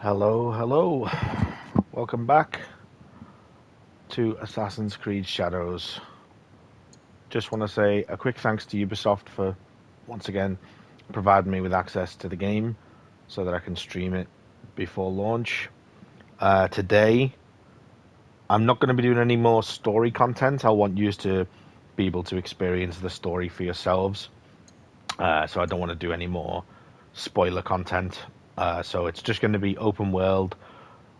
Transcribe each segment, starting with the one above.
Hello, hello. Welcome back to Assassin's Creed Shadows. Just want to say a quick thanks to Ubisoft for once again providing me with access to the game so that I can stream it before launch. Today, I'm not going to be doing any more story content. I want you to be able to experience the story for yourselves. So I don't want to do any more spoiler content. So it's just going to be open world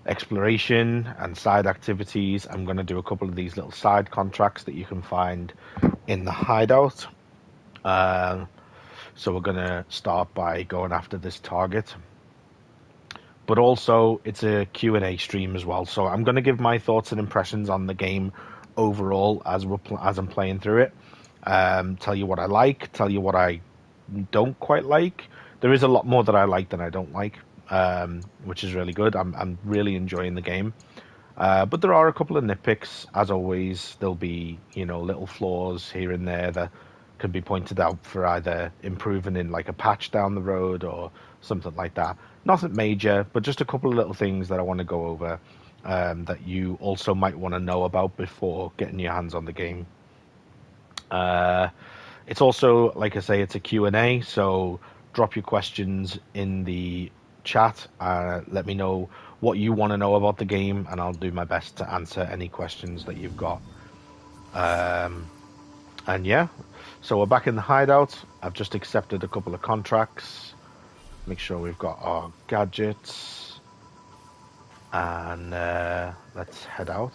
exploration and side activities. I'm going to do a couple of these little side contracts that you can find in the hideout. So we're going to start by going after this target. But also, it's a Q&A stream as well. So I'm going to give my thoughts and impressions on the game overall as I'm playing through it. Tell you what I like, tell you what I don't quite like. There is a lot more that I like than I don't like, which is really good. I'm really enjoying the game. But there are a couple of nitpicks, as always. There'll be, little flaws here and there that can be pointed out for either improving in like a patch down the road or something like that. Nothing major, but just a couple of little things that I want to go over that you also might want to know about before getting your hands on the game. It's also, like I say, it's a Q&A, so drop your questions in the chat. Let me know what you want to know about the game, and I'll do my best to answer any questions that you've got. And yeah, so we're back in the hideout. I've just accepted a couple of contracts. Make sure we've got our gadgets. And let's head out.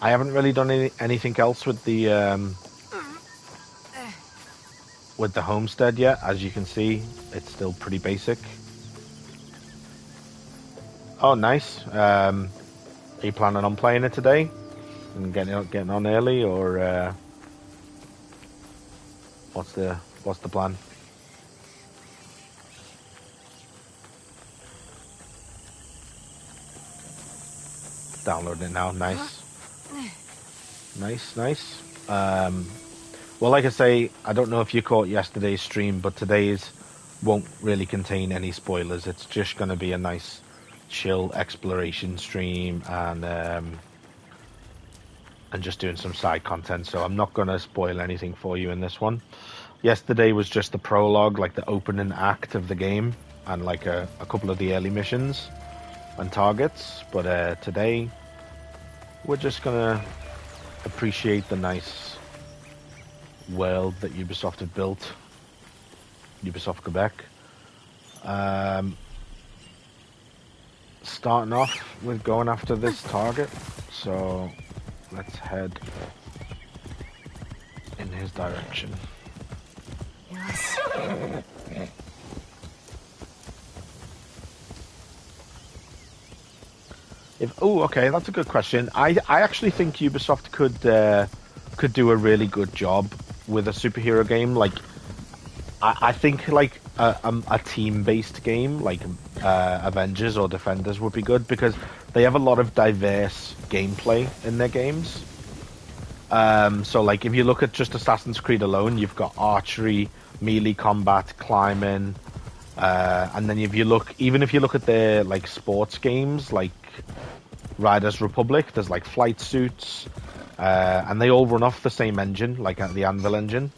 I haven't really done anything else with the homestead yet. As you can see, it's still pretty basic. Oh, nice. Are you planning on playing it today and getting on early, or what's the plan? Downloading it now. Nice. Nice. Well, like I say, I don't know if you caught yesterday's stream, but today's won't really contain any spoilers. It's just going to be a nice, chill exploration stream and just doing some side content. So I'm not going to spoil anything for you in this one. Yesterday was just the prologue, like the opening act of the game, and like a couple of the early missions and targets. But today, we're just going to appreciate the nice world that Ubisoft have built. Ubisoft Quebec. Starting off with going after this target, so let's head in his direction. Yes. Okay, that's a good question. I actually think Ubisoft could do a really good job with a superhero game. Like, I think like a team-based game like Avengers or Defenders would be good because they have a lot of diverse gameplay in their games. So like if you look at just Assassin's Creed alone, you've got archery, melee combat, climbing, and then if you look at their like sports games like Riders Republic, there's like flight suits, and they all run off the same engine, like the Anvil engine.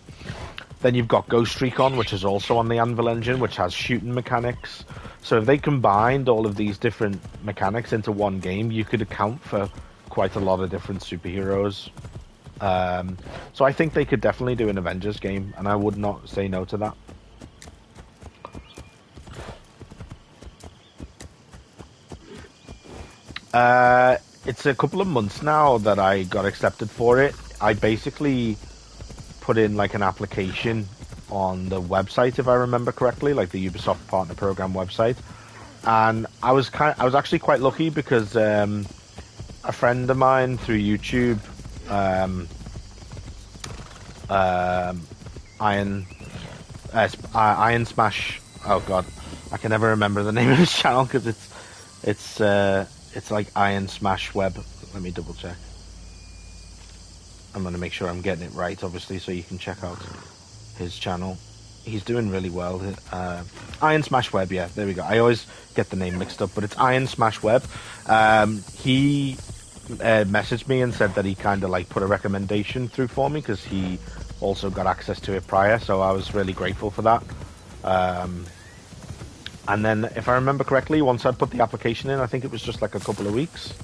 Then you've got Ghost Recon, which is also on the Anvil engine, which has shooting mechanics. So if they combined all of these different mechanics into one game, you could account for quite a lot of different superheroes. So I think they could definitely do an Avengers game, and I would not say no to that. It's a couple of months now that I got accepted for it. I basically put in like an application on the website, if I remember correctly, like the Ubisoft Partner Program website. And I was actually quite lucky because a friend of mine through YouTube, Iron Smash. Oh God, I can never remember the name of his channel because it's like Iron Smash Web. Let me double check. I'm going to make sure I'm getting it right, obviously, so you can check out his channel. He's doing really well. Iron Smash Web, yeah, there we go. I always get the name mixed up, but it's Iron Smash Web. He messaged me and said that he kind of like put a recommendation through for me because he also got access to it prior, so I was really grateful for that. And then, if I remember correctly, once I put the application in, I think it was just like a couple of weeks.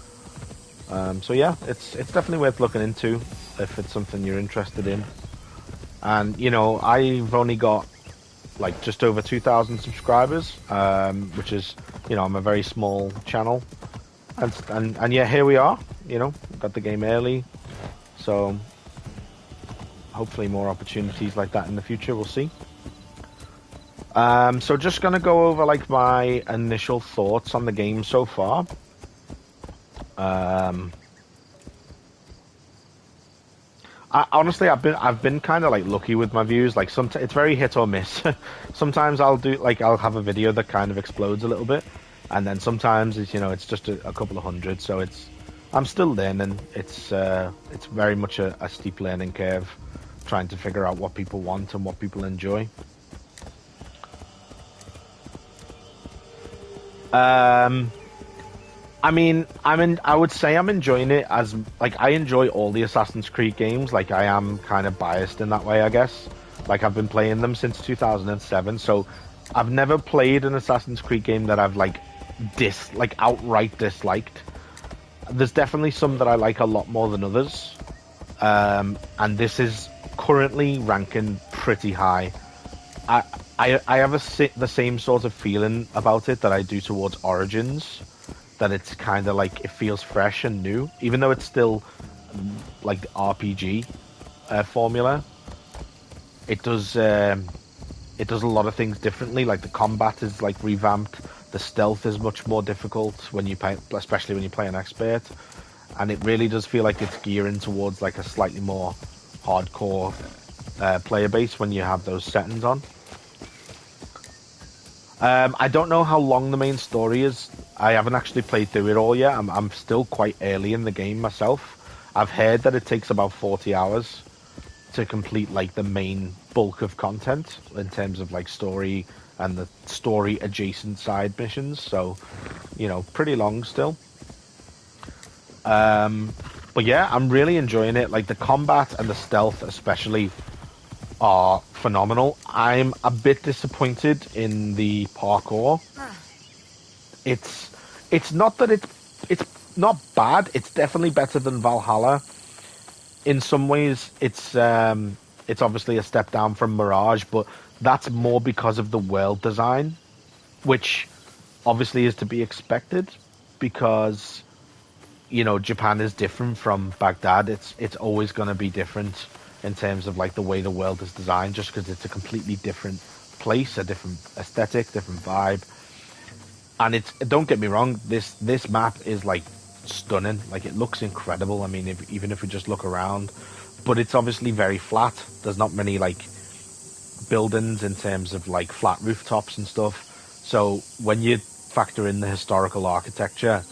So yeah, it's definitely worth looking into if it's something you're interested in. And you know, I've only got like just over 2,000 subscribers, which is, you know, I'm a very small channel, and yeah, here we are. You know, got the game early, so hopefully more opportunities like that in the future. We'll see. So just gonna go over like my initial thoughts on the game so far. Honestly, I've been kind of like lucky with my views. Like sometimes it's very hit or miss. Sometimes I'll have a video that kind of explodes a little bit, and then sometimes it's, you know, it's just a couple of hundred. So I'm still learning. It's very much a steep learning curve, trying to figure out what people want and what people enjoy. I mean, I would say I'm enjoying it as, like, I enjoy all the Assassin's Creed games. Like, I am kind of biased in that way, I guess. Like, I've been playing them since 2007, so I've never played an Assassin's Creed game that I've, like, outright disliked. There's definitely some that I like a lot more than others. And this is currently ranking pretty high. I have the same sort of feeling about it that I do towards Origins, that it's kind of like it feels fresh and new, even though it's still like the RPG formula. It does a lot of things differently. Like the combat is like revamped. The stealth is much more difficult when you play, especially when you play an expert, and it really does feel like it's gearing towards like a slightly more hardcore player base when you have those settings on. I don't know how long the main story is. I haven't actually played through it all yet. I'm still quite early in the game myself. I've heard that it takes about 40 hours to complete like the main bulk of content in terms of like story and the story adjacent side missions. So, you know, pretty long still. But yeah, I'm really enjoying it. Like the combat and the stealth especially are phenomenal. I'm a bit disappointed in the parkour. It's not that it's not bad. It's definitely better than Valhalla. In some ways, it's obviously a step down from Mirage, but that's more because of the world design, which obviously is to be expected because, you know, Japan is different from Baghdad. It's always going to be different in terms of like the way the world is designed, just because it's a completely different place, a different aesthetic, different vibe. And it's, don't get me wrong, this map is like stunning. Like it looks incredible. I mean, even if we just look around, but it's obviously very flat. There's not many like buildings in terms of like flat rooftops and stuff. So when you factor in the historical architecture,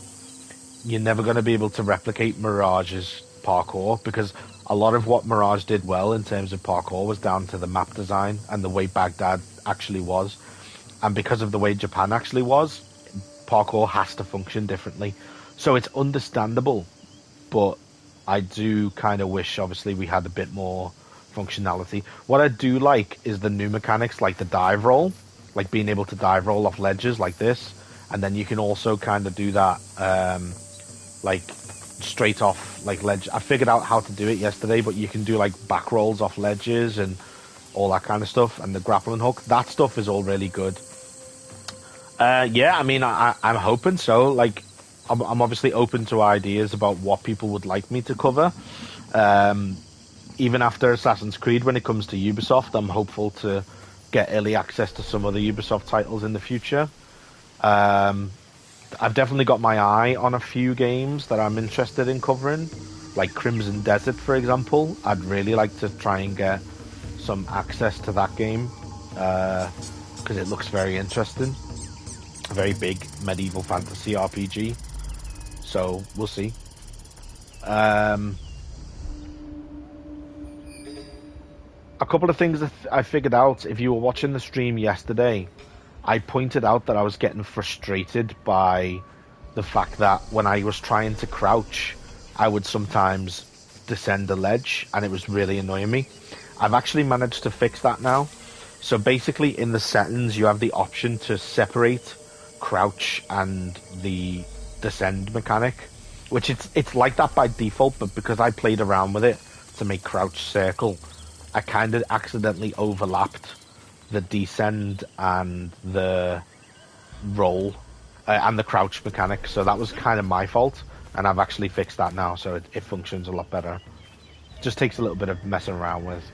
you're never going to be able to replicate Mirage's parkour, because a lot of what Mirage did well in terms of parkour was down to the map design and the way Baghdad actually was. And because of the way Japan actually was, parkour has to function differently. So it's understandable, but I do kind of wish, obviously, we had a bit more functionality. What I do like is the new mechanics, like the dive roll, like being able to dive roll off ledges like this, and then you can also kind of do that, like straight off like ledge. I figured out how to do it yesterday, but you can do like back rolls off ledges and all that kind of stuff, and the grappling hook. That stuff is all really good. Yeah, I mean, I'm hoping so. Like, I'm obviously open to ideas about what people would like me to cover. Even after Assassin's Creed, when it comes to Ubisoft, I'm hopeful to get early access to some other Ubisoft titles in the future. I've definitely got my eye on a few games that I'm interested in covering, like Crimson Desert, for example. I'd really like to try and get some access to that game, because it looks very interesting. A very big medieval fantasy RPG. So we'll see. A a couple of things that I figured out. If you were watching the stream yesterday, I pointed out that I was getting frustrated by the fact that when I was trying to crouch, I would sometimes descend a ledge, and it was really annoying me. I've actually managed to fix that now. So basically, in the settings, you have the option to separate crouch and the descend mechanic, which it's like that by default, but because I played around with it to make crouch circle, I kind of accidentally overlapped the descend and the roll and the crouch mechanic, so that was kind of my fault, and I've actually fixed that now, so it functions a lot better. Just takes a little bit of messing around with.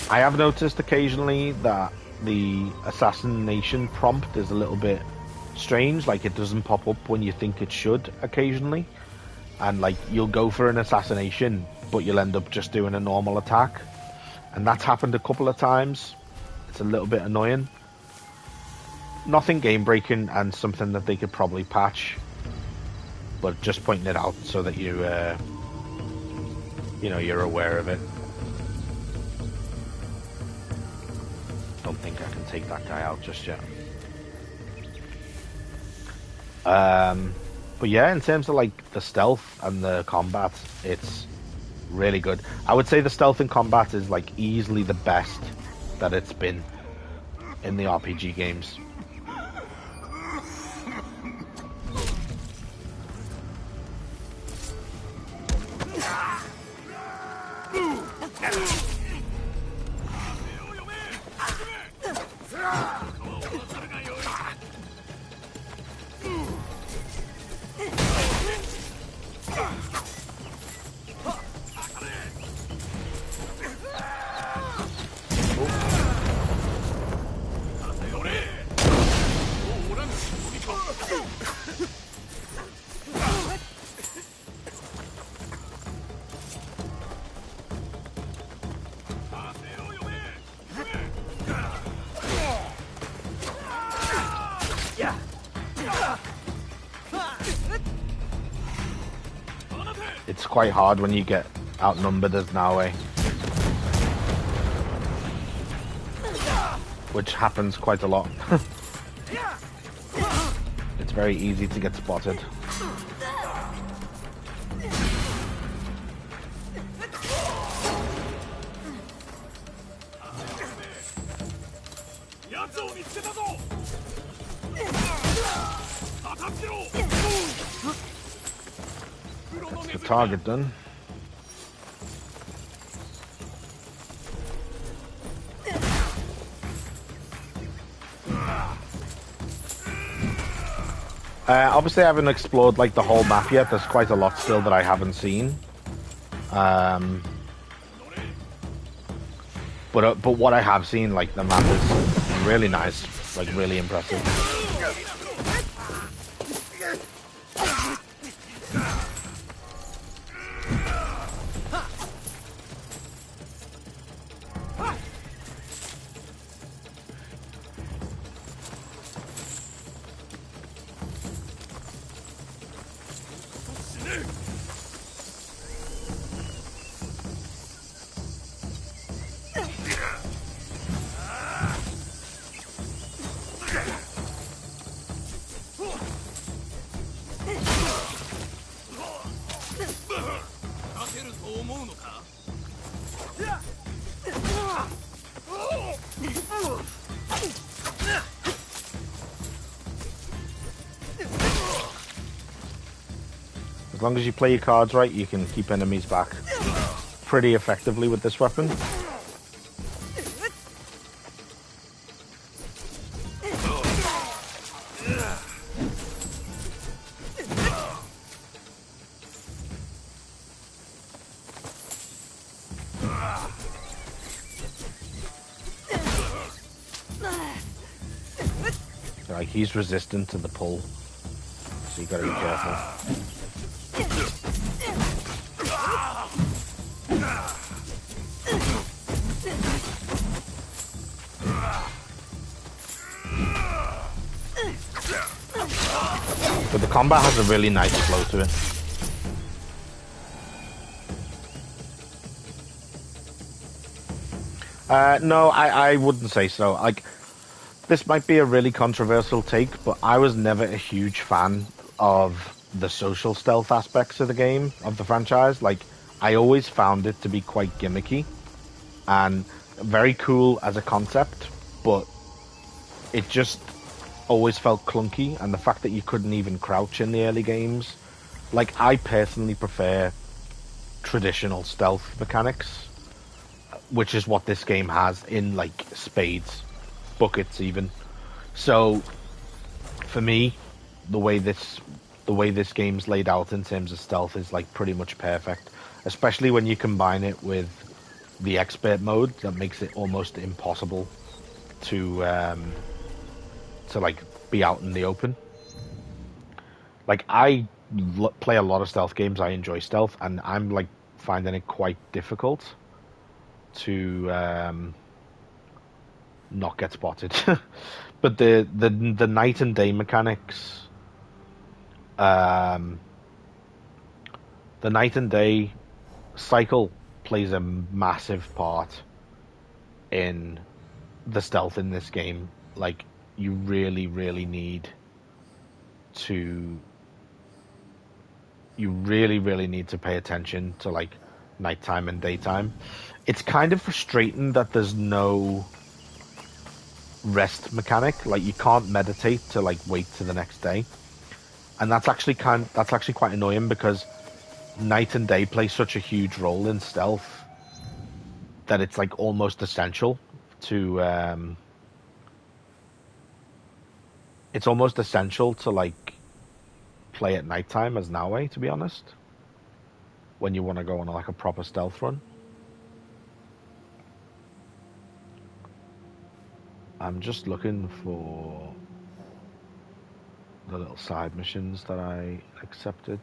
I have noticed occasionally that the assassination prompt is a little bit strange, like it doesn't pop up when you think it should occasionally, and like you'll go for an assassination but you'll end up just doing a normal attack, and that's happened a couple of times. It's a little bit annoying. Nothing game breaking, and something that they could probably patch, but just pointing it out so that you you're aware of it. Don't think I can take that guy out just yet. But yeah, in terms of like the stealth and the combat, it's really good. I would say the stealth in combat is like easily the best that it's been in the RPG games. It's quite hard when you get outnumbered as Naue, which happens quite a lot. It's very easy to get spotted. That's the target done. Obviously I haven't explored like the whole map yet. There's quite a lot still that I haven't seen. But what I have seen, like the map is really nice, like really impressive. As long as you play your cards right, you can keep enemies back pretty effectively with this weapon. Like, he's resistant to the pull, so you gotta be careful. But the combat has a really nice flow to it. No, I wouldn't say so. Like, this might be a really controversial take, but I was never a huge fan of the social stealth aspects of the game, of the franchise. Like, I always found it to be quite gimmicky and very cool as a concept, but it just always felt clunky. And the fact that you couldn't even crouch in the early games, like, I personally prefer traditional stealth mechanics, which is what this game has in, like, spades, buckets even. So for me, the way this game's laid out in terms of stealth is like pretty much perfect, especially when you combine it with the expert mode that makes it almost impossible to like be out in the open. Like, I play a lot of stealth games. I enjoy stealth, and I'm like finding it quite difficult to not get spotted. But the night and day mechanics, um, the night and day cycle plays a massive part in the stealth in this game. Like, you really, really need to, pay attention to like nighttime and daytime. It's kind of frustrating that there's no rest mechanic. Like, you can't meditate to like wait to the next day, and that's actually quite annoying, because night and day play such a huge role in stealth that it's like almost essential to like play at nighttime as Naue, to be honest, when you want to go on like a proper stealth run. I'm just looking for the little side missions that I accepted.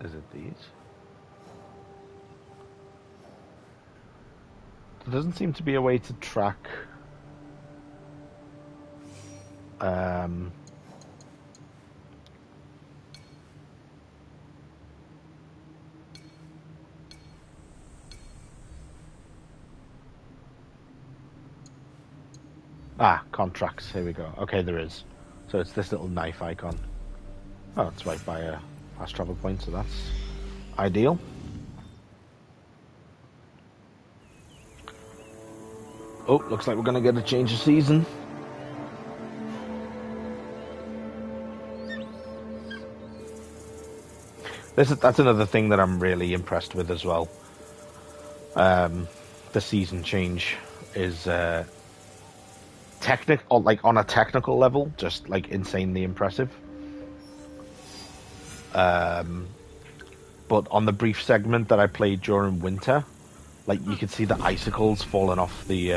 Is it these? There doesn't seem to be a way to track contracts. Here we go. Okay, there is. So it's this little knife icon. Oh, it's right by a fast travel point, so that's ideal. Oh, looks like we're going to get a change of season. That's another thing that I'm really impressed with as well. The season change is technical, like on a technical level, just like insanely impressive. But on the brief segment that I played during winter, like, you could see the icicles falling off the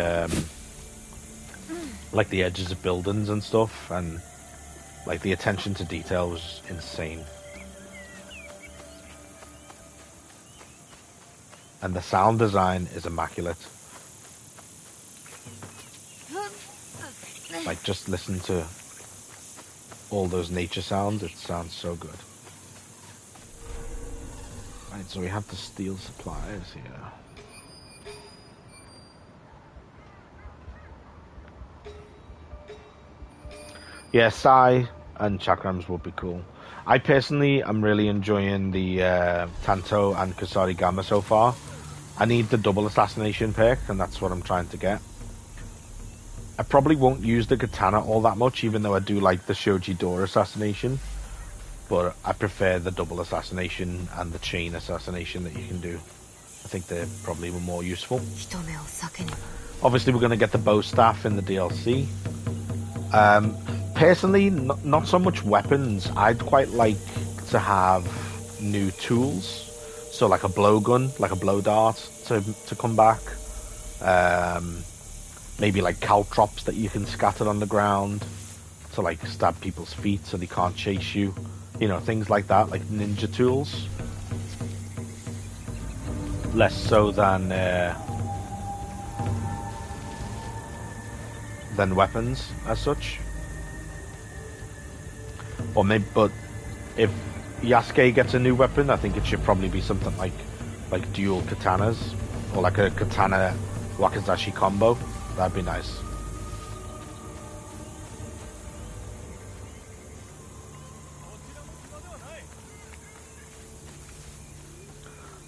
like the edges of buildings and stuff, and like the attention to detail was insane. And the sound design is immaculate. Like, just listen to all those nature sounds, it sounds so good. Right, so we have to steal supplies here. Yeah, Sai and Chakrams would be cool. I personally am really enjoying the Tanto and Kusarigama so far. I need the double assassination perk, and that's what I'm trying to get. I probably won't use the katana all that much, even though I do like the Shoji door assassination. But I prefer the double assassination and the chain assassination that you can do. I think they're probably more useful. Obviously, we're going to get the bow staff in the DLC. Personally, not so much weapons. I'd quite like to have new tools. So like a blowgun, like a blow dart to come back. Maybe like caltrops that you can scatter on the ground to like stab people's feet so they can't chase you. You know, things like that, like ninja tools. less so than weapons as such. Or maybe, but if Yasuke gets a new weapon, I think it should probably be something like dual katanas, or like a katana wakizashi combo. That'd be nice.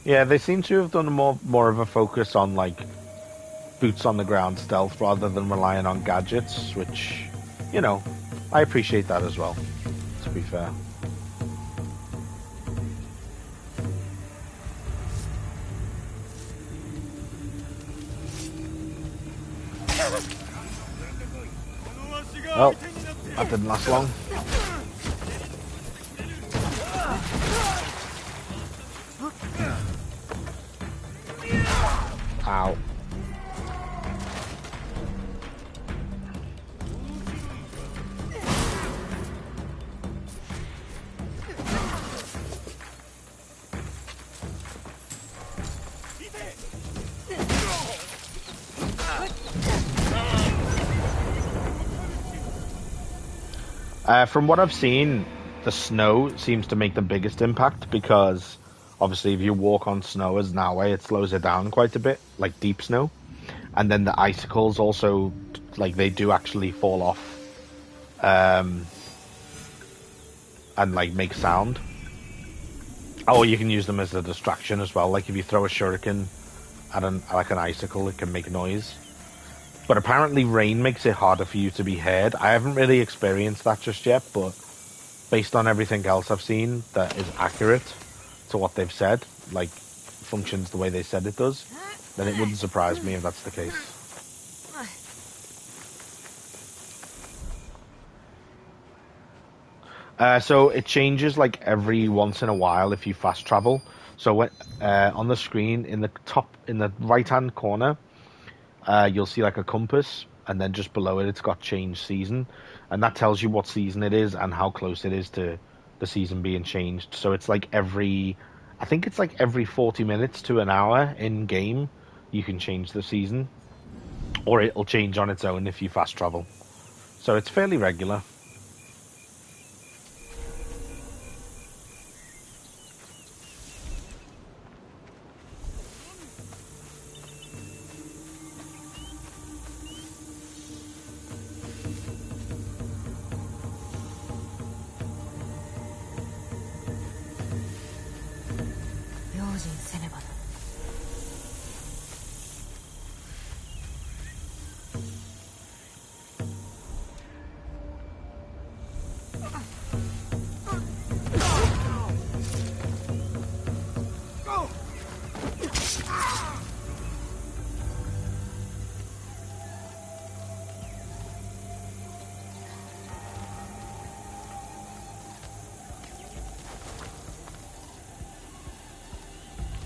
Yeah, they seem to have done more of a focus on like boots on the ground stealth rather than relying on gadgets, which, you know, I appreciate that as well, to be fair. Oh, that didn't last long. Ow. From what I've seen, the snow seems to make the biggest impact because obviously if you walk on snow as Naue, it slows it down quite a bit, like deep snow. And then the icicles also, like they do actually fall off and like make sound. Oh, you can use them as a distraction as well. Like if you throw a shuriken at like an icicle, it can make noise. But apparently rain makes it harder for you to be heard. I haven't really experienced that just yet, but based on everything else I've seen that is accurate to what they've said, like functions the way they said it does, then it wouldn't surprise me if that's the case. So it changes like every once in a while if you fast travel. So when, on the screen in the right hand corner, you'll see like a compass, and then just below it, it's got change season, and that tells you what season it is and how close it is to the season being changed. So it's like I think it's like every 40 minutes to an hour in game, you can change the season, or it'll change on its own if you fast travel. So it's fairly regular.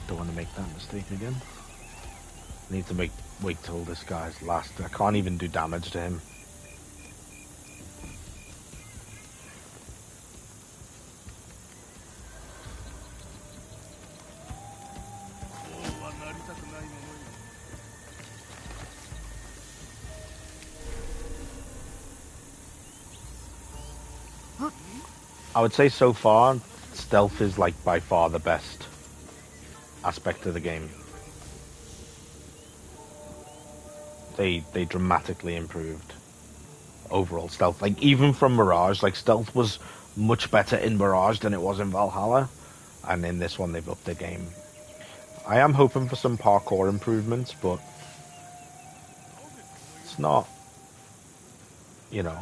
Don't want to make that mistake again. Need to wait till this guy's last. I can't even do damage to him. I would say so far, stealth is like by far the best aspect of the game. They dramatically improved overall stealth. Like even from Mirage, like stealth was much better in Mirage than it was in Valhalla, and in this one they've upped the game. I am hoping for some parkour improvements, but it's not, you know,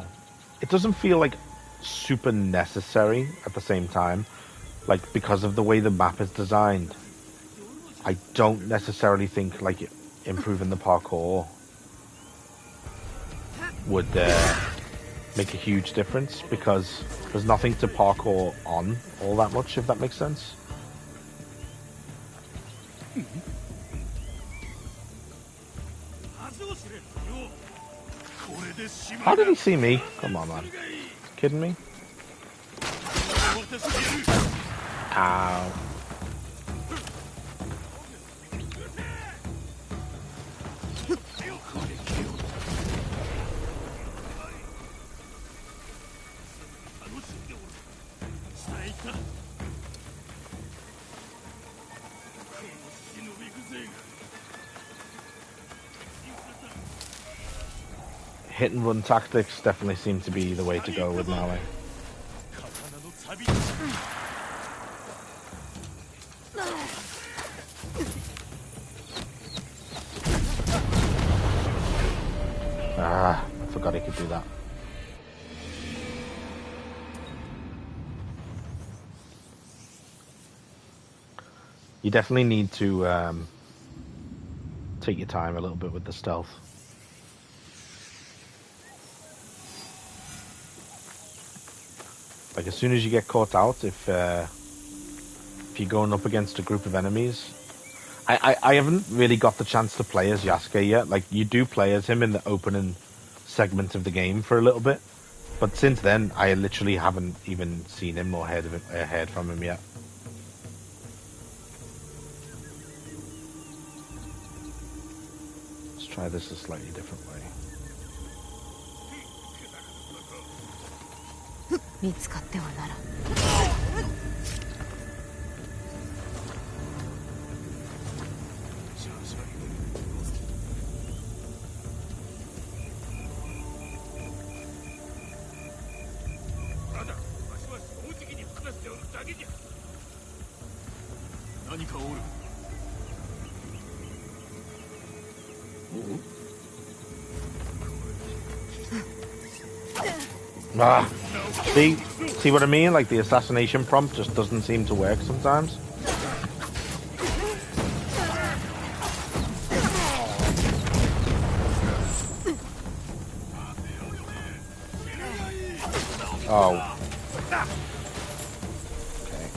it doesn't feel like super necessary at the same time. Like because of the way the map is designed, I don't necessarily think like improving the parkour would make a huge difference, because there's nothing to parkour on all that much, if that makes sense. How did he see me? Come on, man. Kidding me? Ow. Hit and run tactics definitely seem to be the way to go with melee. Ah, I forgot he could do that. You definitely need to take your time a little bit with the stealth. Like, as soon as you get caught out, if you're going up against a group of enemies, I haven't really got the chance to play as Yasuke yet. Like, you do play as him in the opening segment of the game for a little bit, but since then, I literally haven't even seen him or heard from him yet. Let's try this a slightly different way. 見つかってはならん。何かおる。Ah, see what I mean? Like, the assassination prompt just doesn't seem to work sometimes. Oh. Okay.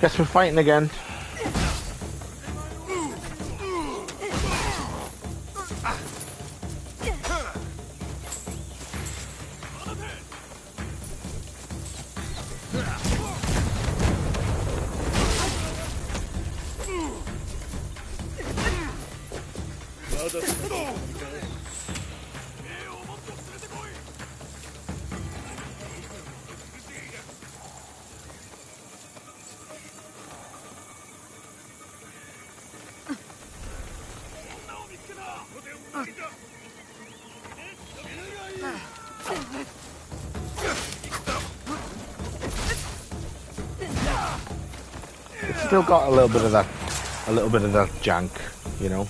Guess we're fighting again. Still got a little bit of that jank, you know.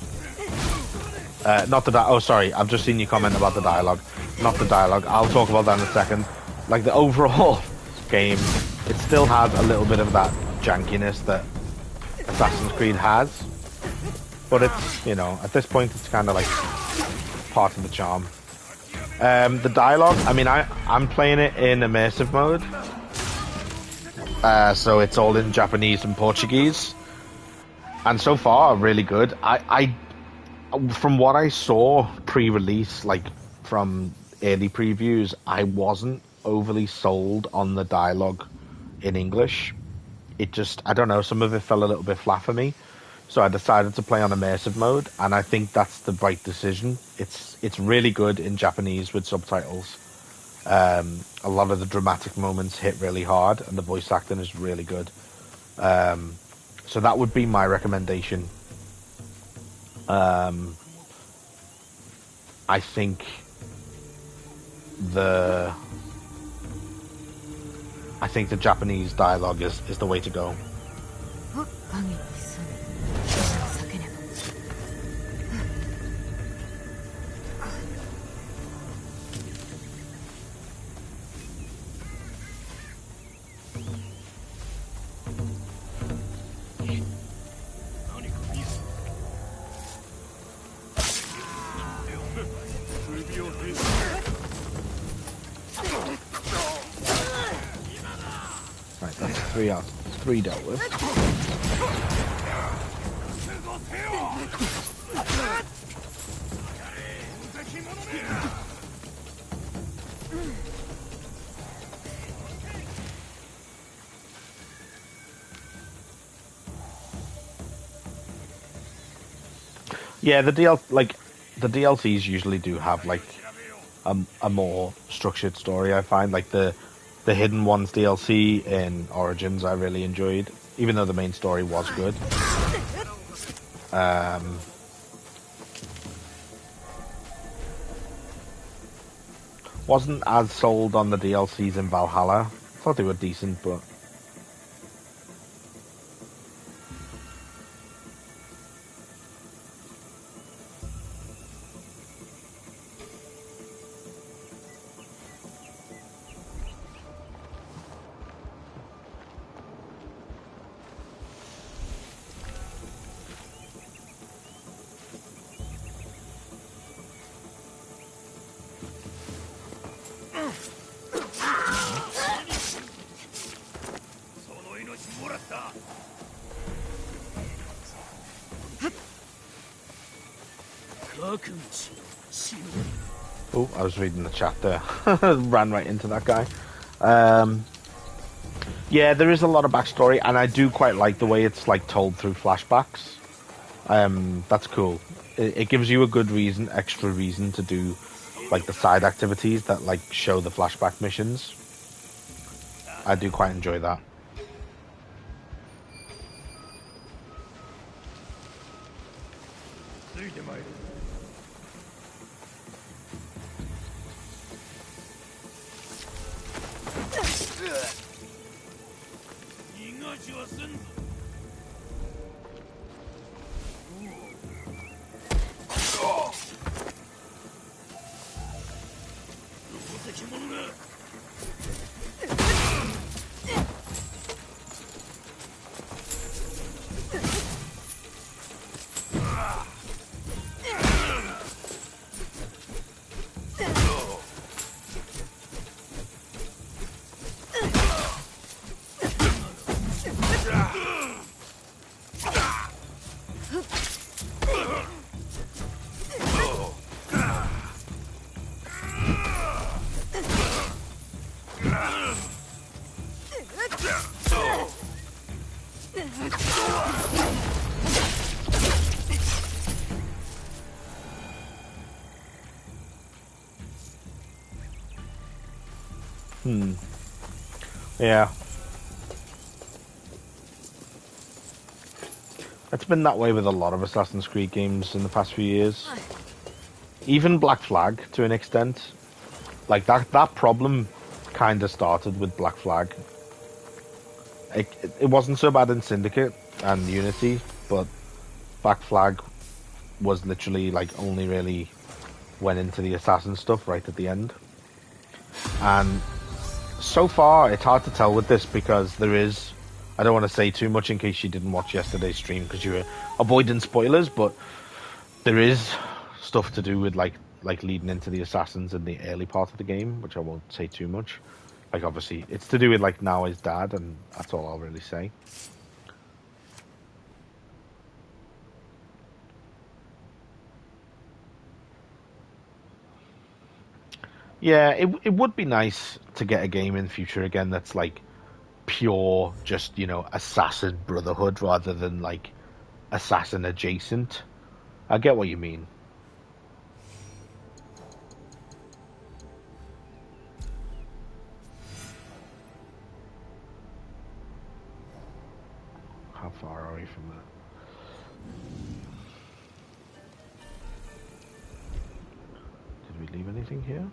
Not the oh, sorry, I've just seen you comment about the dialogue. Not the dialogue. I'll talk about that in a second. Like, the overall game, it still has a little bit of that jankiness that Assassin's Creed has, but it's, you know, at this point, it's kind of like part of the charm. The dialogue, I mean, I'm playing it in immersive mode. So it's all in Japanese and Portuguese, and so far really good. I from what I saw pre-release, like from early previews, I wasn't overly sold on the dialogue in English. It just, I don't know, some of it fell a little bit flat for me, so I decided to play on immersive mode, and I think that's the right decision. It's really good in Japanese with subtitles. A lot of the dramatic moments hit really hard, and the voice acting is really good. So that would be my recommendation. I think the Japanese dialogue is the way to go. Right, that's three dealt with. Yeah, the DLCs usually do have like a more structured story. I find like the Hidden Ones DLC in Origins I really enjoyed, even though the main story was good. Um, wasn't as sold on the DLCs in Valhalla. Thought they were decent, but oh, I was reading the chat there. Ran right into that guy. Um, yeah, there is a lot of backstory, and I do quite like the way it's like told through flashbacks. That's cool. It gives you a good reason, extra reason to do like the side activities that like show the flashback missions. I do quite enjoy that. Yeah. It's been that way with a lot of Assassin's Creed games in the past few years. Even Black Flag, to an extent. Like, that problem kind of started with Black Flag. It wasn't so bad in Syndicate and Unity, but Black Flag was literally, like, only really went into the Assassin stuff right at the end. And so far, it's hard to tell with this because there is... I don't want to say too much in case you didn't watch yesterday's stream because you were avoiding spoilers, but there is stuff to do with like leading into the assassins in the early part of the game, which I won't say too much. Like obviously, it's to do with like Naoi's dad, and that's all I'll really say. Yeah, it would be nice to get a game in future again that's like pure, just assassin brotherhood rather than like assassin adjacent. I get what you mean. How far are we from that? Did we leave anything here?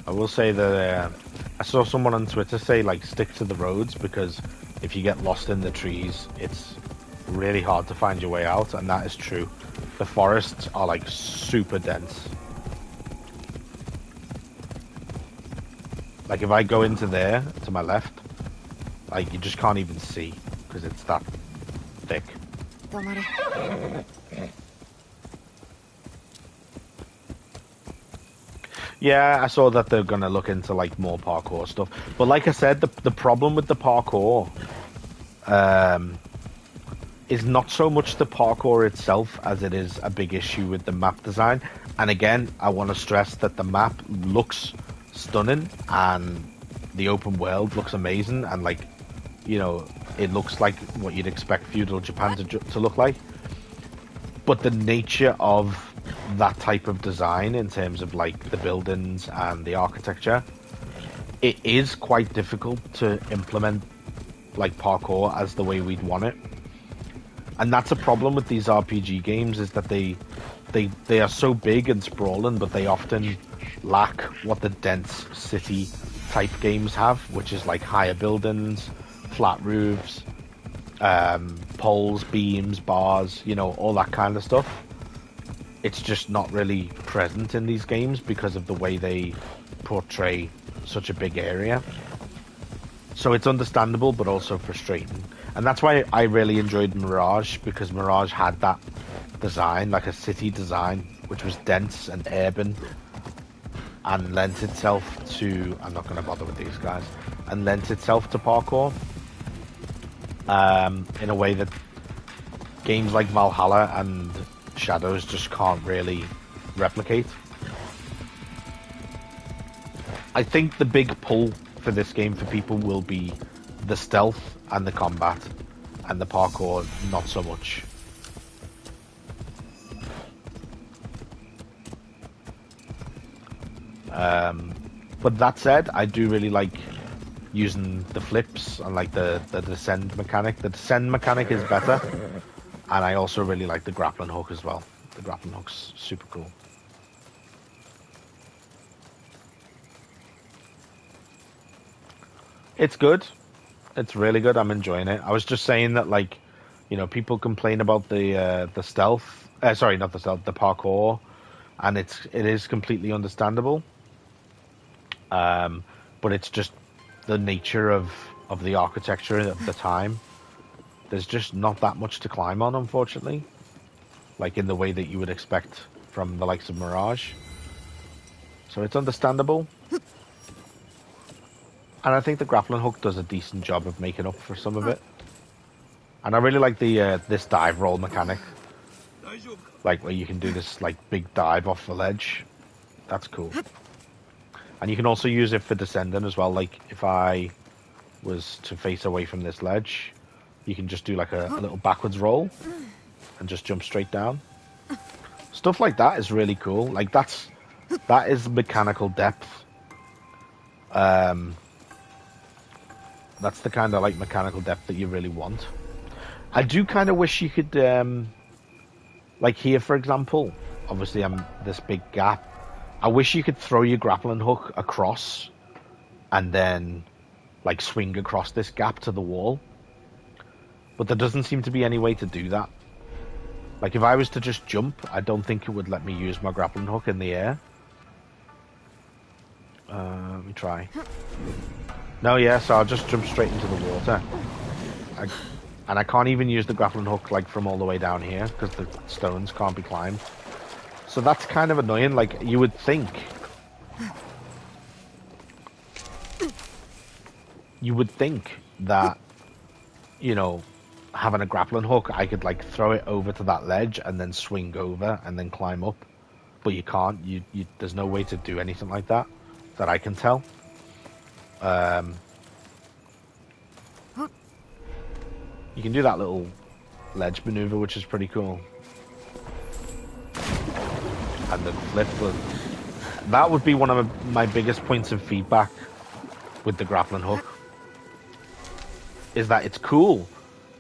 I will say that I saw someone on Twitter say like stick to the roads because if you get lost in the trees, it's really hard to find your way out, and that is true. The forests are like super dense. Like if I go into there to my left, like you just can't even see because it's that thick. 止まれ。Yeah, I saw that they're gonna look into like more parkour stuff. But like I said, the problem with the parkour um, is not so much the parkour itself as it is a big issue with the map design. And again, I want to stress that the map looks stunning and the open world looks amazing, and like, you know, it looks like what you'd expect feudal Japan to look like. But the nature of that type of design in terms of like the buildings and the architecture, it is quite difficult to implement like parkour as the way we'd want it. And that's a problem with these RPG games, is that they are so big and sprawling, but they often lack what the dense city type games have, which is like higher buildings, flat roofs, poles, beams, bars, you know, all that kind of stuff. It's just not really present in these games because of the way they portray such a big area. So it's understandable, but also frustrating. And that's why I really enjoyed Mirage, because Mirage had that design, like a city design, which was dense and urban, and lent itself to... I'm not going to bother with these guys. And lent itself to parkour in a way that games like Valhalla and Shadows just can't really replicate. I think the big pull for this game for people will be the stealth and the combat, and the parkour not so much. But that said, I do really like using the flips and like the descend mechanic. The descend mechanic is better, and I also really like the grappling hook as well. The grappling hook's super cool. It's good. It's really good. I'm enjoying it. I was just saying that, like, you know, people complain about the stealth. Sorry, not the stealth, the parkour, and it is completely understandable. But it's just the nature of the architecture of the time. There's just not that much to climb on, unfortunately. Like in the way that you would expect from the likes of Mirage. So it's understandable. And I think the grappling hook does a decent job of making up for some of it. And I really like the this dive roll mechanic. Like where you can do this like big dive off the ledge. That's cool. And you can also use it for descending as well. Like if I was to face away from this ledge, you can just do like a little backwards roll and just jump straight down. Stuff like that is really cool. Like that is mechanical depth. That's the kind of like mechanical depth that you really want. I do kind of wish you could, like here for example, obviously I'm this big gap. I wish you could throw your grappling hook across and then like swing across this gap to the wall. But there doesn't seem to be any way to do that. Like if I was to just jump, I don't think it would let me use my grappling hook in the air. Let me try. No, yeah, so I'll just jump straight into the water. And I can't even use the grappling hook like from all the way down here because the stones can't be climbed. So that's kind of annoying. Like you would think that, you know, having a grappling hook, I could like throw it over to that ledge and then swing over and then climb up. But you can't. There's no way to do anything like that I can tell. You can do that little ledge maneuver, which is pretty cool. And the flip that would be one of my biggest points of feedback with the grappling hook. Is that it's cool,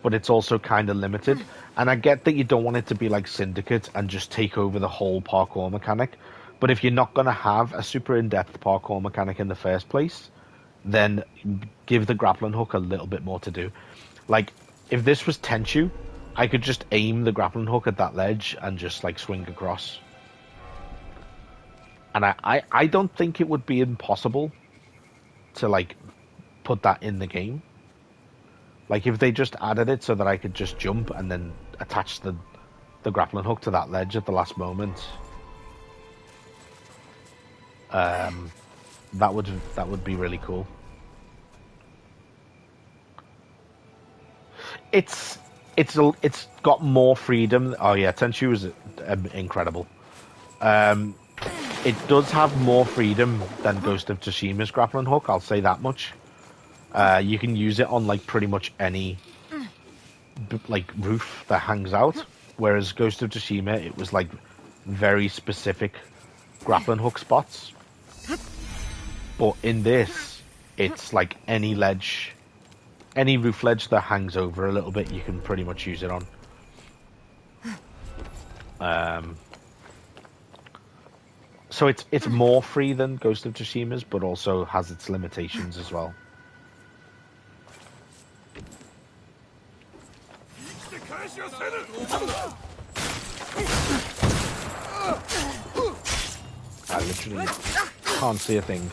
but it's also kind of limited. And I get that you don't want it to be like Syndicate and just take over the whole parkour mechanic. But if you're not going to have a super in-depth parkour mechanic in the first place, then give the grappling hook a little bit more to do. Like, if this was Tenchu, I could just aim the grappling hook at that ledge and just like swing across. And I don't think it would be impossible to like put that in the game. Like if they just added it so that I could just jump and then attach the grappling hook to that ledge at the last moment, that would be really cool. It's it's got more freedom. Oh yeah, Tenchu is incredible. Um, it does have more freedom than Ghost of Tsushima's grappling hook. I'll say that much. You can use it on like pretty much any like roof that hangs out, whereas Ghost of Tsushima it was like very specific grappling hook spots. But in this, it's like any ledge, any roof ledge that hangs over a little bit, you can pretty much use it on. So it's more free than Ghost of Tsushima's, but also has its limitations as well. I literally can't see a thing.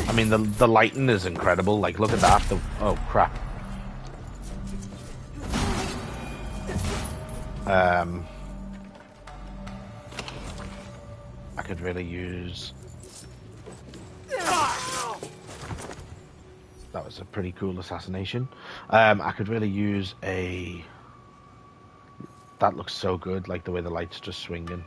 I mean, the lighting is incredible. Like, look at that. Oh, crap. I could really use... That was a pretty cool assassination. I could really use a... That looks so good, like the way the light's just swinging.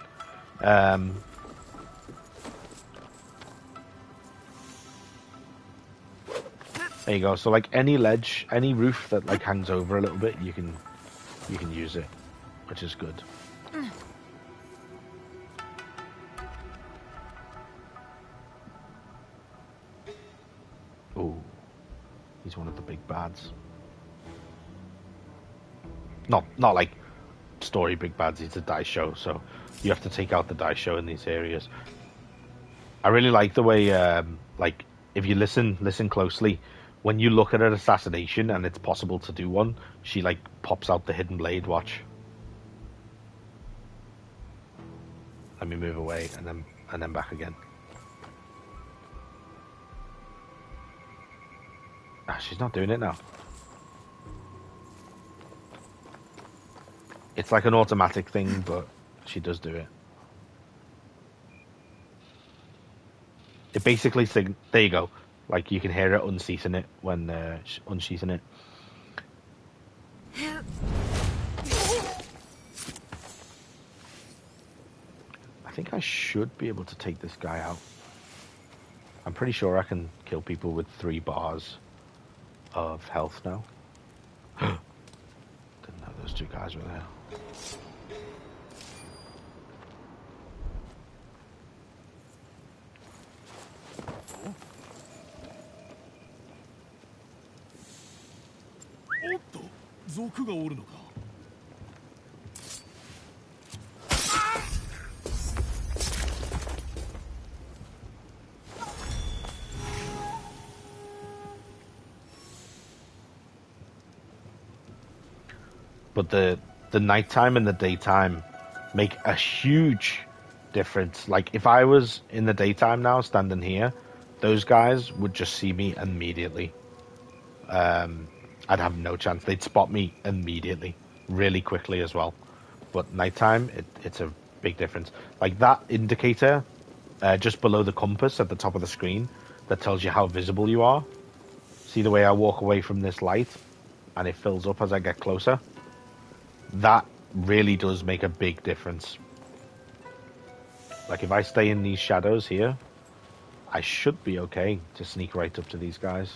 There you go. So like any ledge, any roof that like hangs over a little bit, you can use it, which is good. Oh, he's one of the big bads. Not like story big bads. It's a dice show, so you have to take out the dice show in these areas. I really like the way, like, if you listen closely, when you look at an assassination and it's possible to do one, she like pops out the hidden blade. Watch. Let me move away and then back again. Ah, she's not doing it now. It's like an automatic thing, but she does do it. It basically there you go. Like you can hear it unsheathing it when unsheathing it. I think I should be able to take this guy out. I'm pretty sure I can kill people with 3 bars of health now. Didn't know those 2 guys were there. But the nighttime and the daytime make a huge difference. Like if I was in the daytime now, standing here, those guys would just see me immediately. I'd have no chance. They'd spot me immediately, really quickly as well. But nighttime, it's a big difference. Like that indicator just below the compass at the top of the screen that tells you how visible you are. See the way I walk away from this light and it fills up as I get closer? That really does make a big difference. Like if I stay in these shadows here, I should be okay to sneak right up to these guys.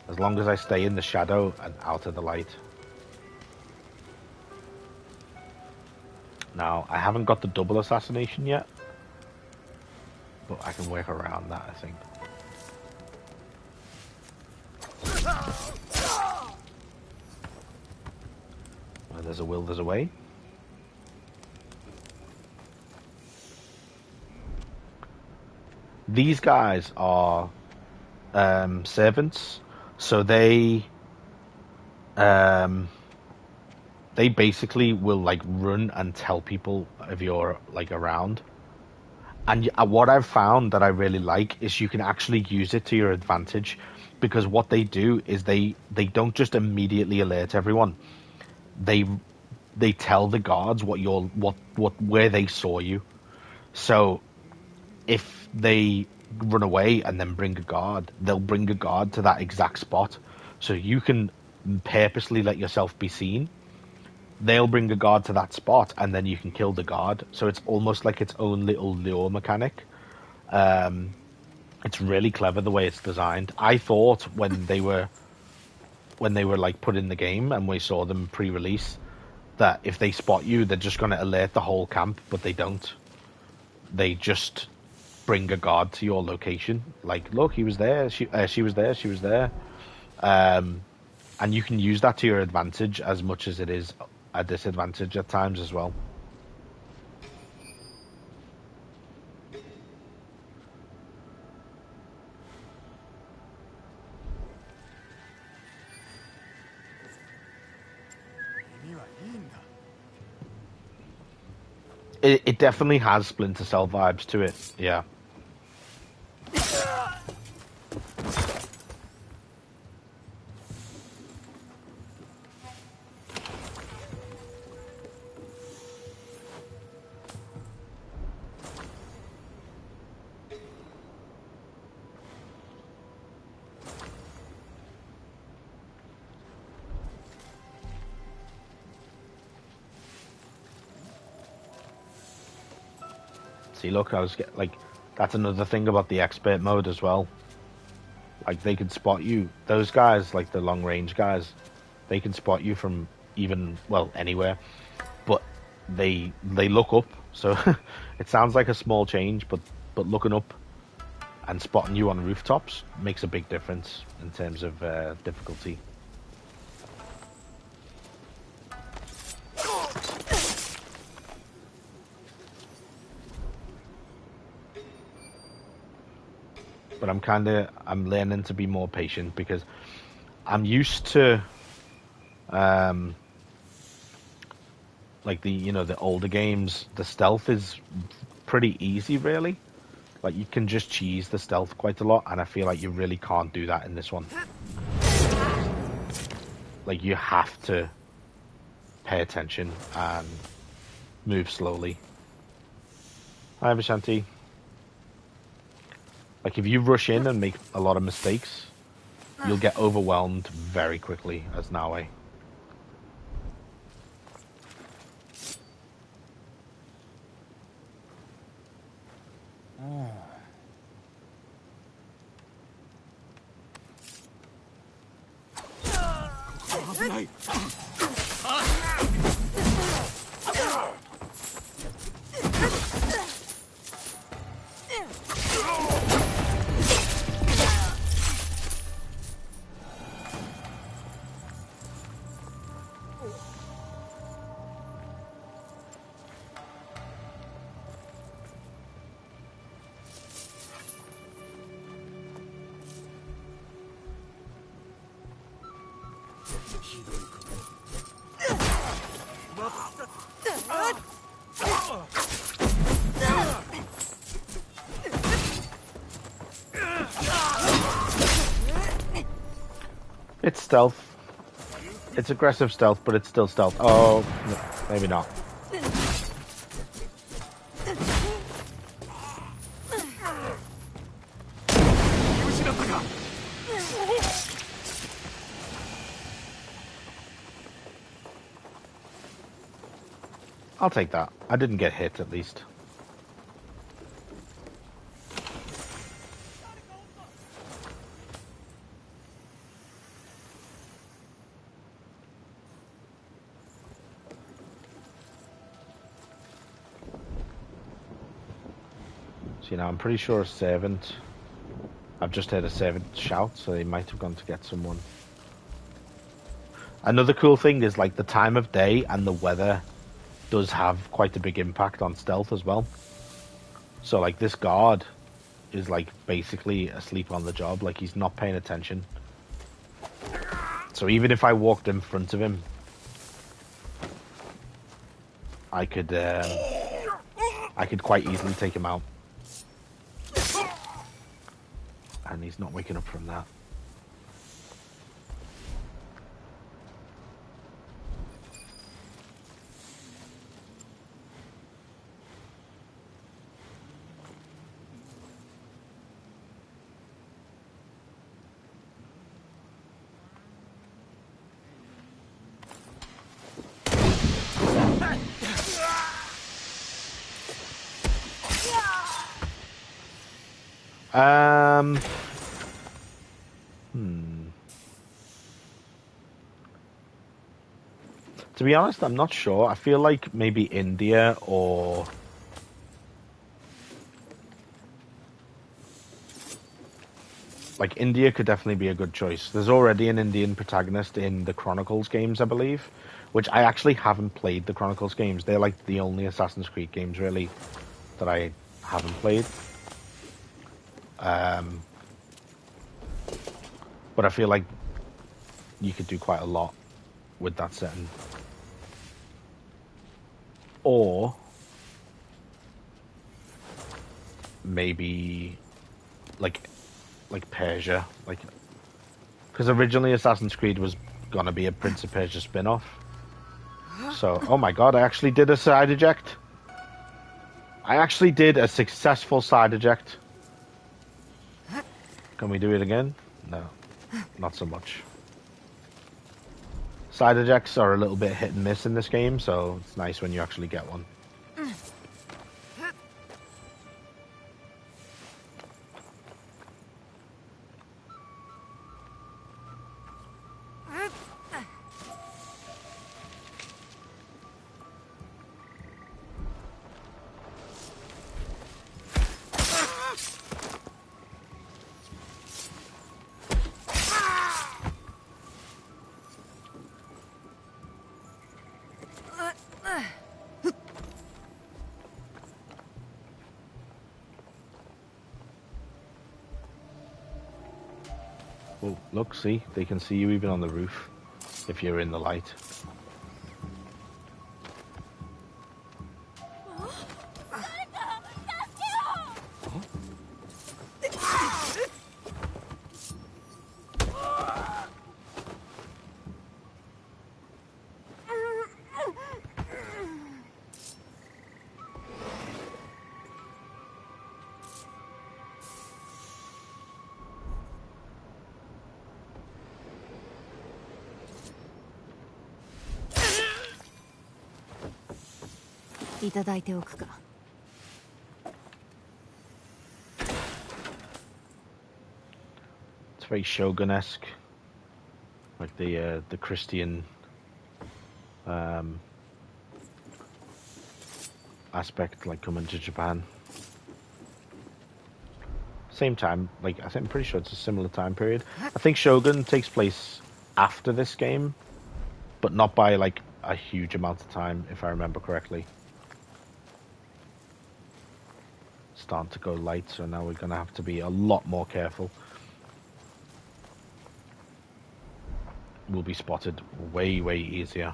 As long as I stay in the shadow and out of the light. Now, I haven't got the double assassination yet, but I can work around that, I think. Where there's a will, there's a way. These guys are servants, so they basically will like run and tell people if you're like around. And what I've found that I really like is you can actually use it to your advantage. because what they do is they don't just immediately alert everyone. They they tell the guards what where they saw you. So if they run away and then bring a guard, they'll bring a guard to that exact spot. So you can purposely let yourself be seen. They'll bring a guard to that spot, and then you can kill the guard. So it's almost like its own little lure mechanic. It's really clever the way it's designed. I thought when they were like put in the game and we saw them pre-release that if they spot you, they're just going to alert the whole camp, but they don't. They just bring a guard to your location. Like, look, he was there. She was there. She was there. And you can use that to your advantage as much as it is a disadvantage at times as well. It definitely has Splinter Cell vibes to it, yeah. See, look, that's another thing about the expert mode as well. Like, they can spot you. Those guys, like the long range guys, they can spot you from even, well, anywhere. But they look up, so it sounds like a small change, but looking up and spotting you on rooftops makes a big difference in terms of difficulty. But I'm learning to be more patient because I'm used to like the older games. The stealth is pretty easy, really. Like, you can just cheese the stealth quite a lot, and I feel like you really can't do that in this one. Like, you have to pay attention and move slowly. Hi, Vishanti. Like, if you rush in and make a lot of mistakes, you'll get overwhelmed very quickly as Nawe. It's stealth. It's aggressive stealth, but it's still stealth. Oh, no, maybe not. I'll take that. I didn't get hit, at least. So, I'm pretty sure a servant... I've just heard a servant shout, so they might have gone to get someone. Another cool thing is, like, the time of day and the weather does have quite a big impact on stealth as well. So, like, this guard is, like, basically asleep on the job. Like, he's not paying attention. So even if I walked in front of him, I could quite easily take him out. And he's not waking up from that. Um, hmm. To be honest, I'm not sure. I feel like maybe India or like India could definitely be a good choice. There's already an Indian protagonist in the Chronicles games, I believe, which I actually haven't played the Chronicles games. They're like the only Assassin's Creed games really that I haven't played. Um, but I feel like you could do quite a lot with that setting. Or maybe like Persia, like because originally Assassin's Creed was gonna be a Prince of Persia spin-off. So, oh my god, I actually did a side eject. I actually did a successful side eject. Can we do it again? No, not so much. Side ejects are a little bit hit and miss in this game, so it's nice when you actually get one. Oh, look, see, they can see you even on the roof if you're in the light. It's very Shogun-esque, like the Christian aspect, like coming to Japan. Same time, like I'm pretty sure it's a similar time period. I think Shogun takes place after this game, but not by like a huge amount of time, if I remember correctly. Starting to go light, so now we're gonna have to be a lot more careful. We'll be spotted way easier.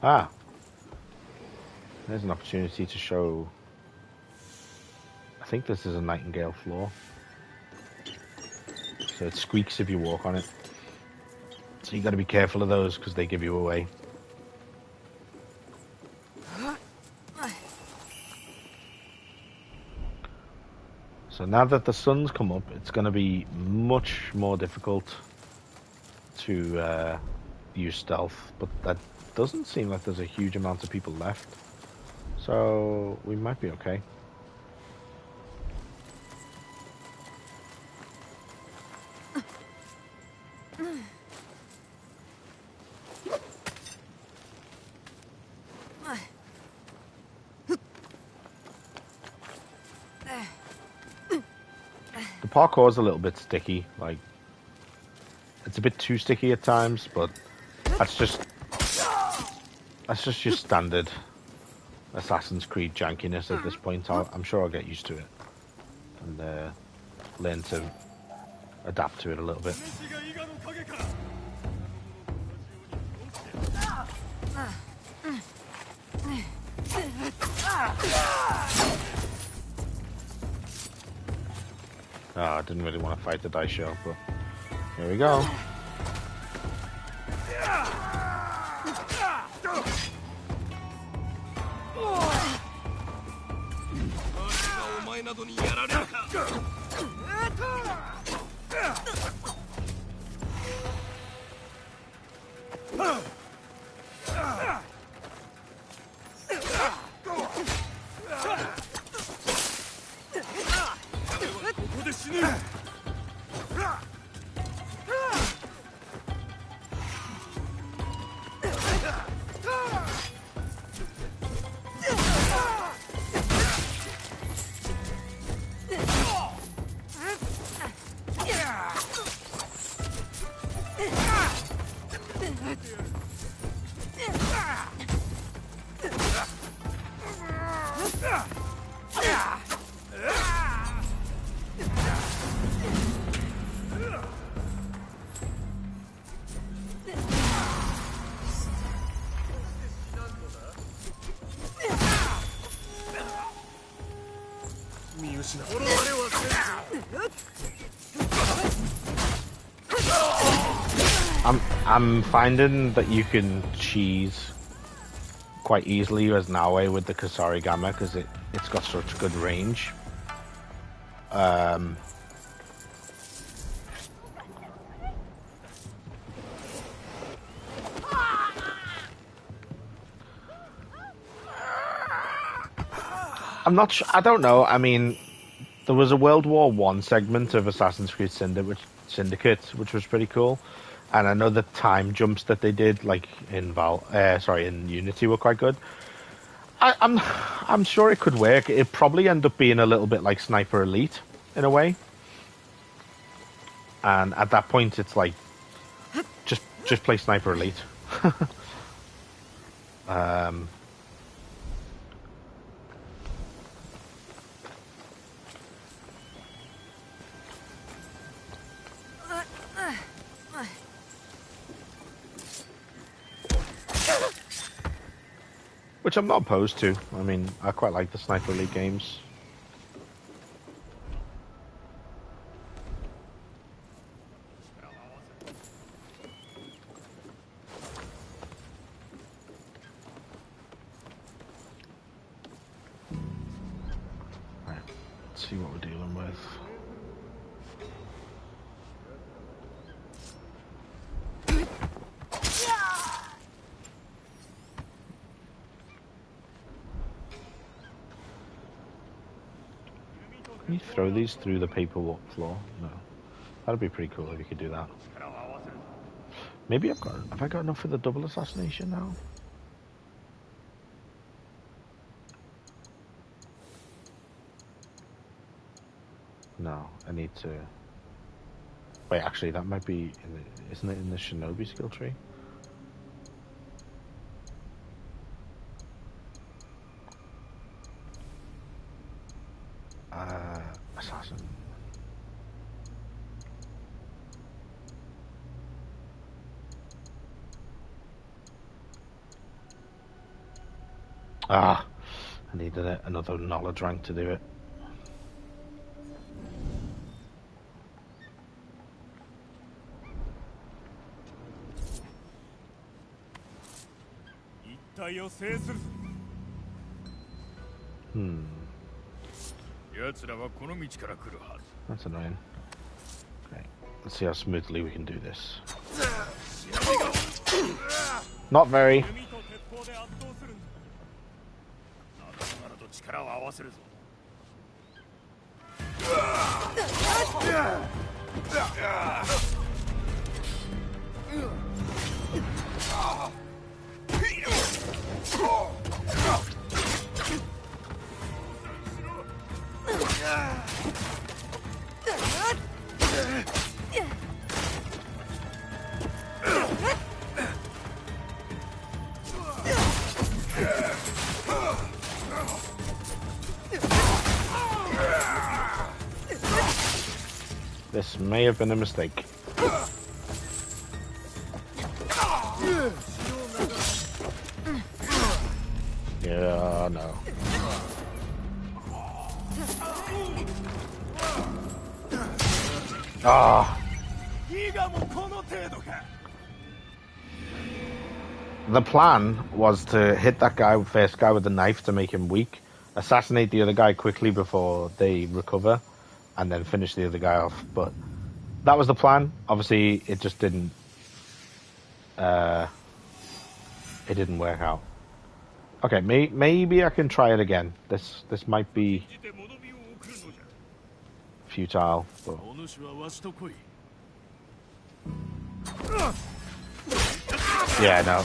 Ah, there's an opportunity to show. I think this is a Nightingale floor, so it squeaks if you walk on it. So you got to be careful of those because they give you away. So now that the sun's come up, it's going to be much more difficult to use stealth, but that doesn't seem like there's a huge amount of people left. So we might be okay. The parkour is a little bit sticky, like it's a bit too sticky at times, but that's just your standard Assassin's Creed jankiness at this point. I'm sure I'll get used to it and learn to adapt to it a little bit. Oh, I didn't really want to fight the dice show, but here we go. I'm finding that you can cheese quite easily as Naue with the Kasarigama because it's got such good range. I'm not sure. I don't know. I mean, there was a World War One segment of Assassin's Creed Syndicate, which was pretty cool. And I know the time jumps that they did, like in in Unity, were quite good. I'm sure it could work. It probably end up being a little bit like Sniper Elite in a way. And at that point, it's like just play Sniper Elite. Which I'm not opposed to. I mean, I quite like the Sniper Elite games. Right, let's see what we're dealing with. Can you throw these through the paperwork floor? No. That'd be pretty cool if you could do that. Maybe have I got enough for the double assassination now? No, I need to... Wait, actually, that might be... Isn't it in the Shinobi skill tree? Assassin. I needed another knowledge rank to do it. That's annoying. Okay, let's see how smoothly we can do this. Not very. This may have been a mistake. Yeah, no. The plan was to hit that first guy with the knife to make him weak, assassinate the other guy quickly before they recover, and then finish the other guy off. But that was the plan. Obviously, it just didn't. It didn't work out. Okay, maybe I can try it again. This might be futile. But... yeah, no.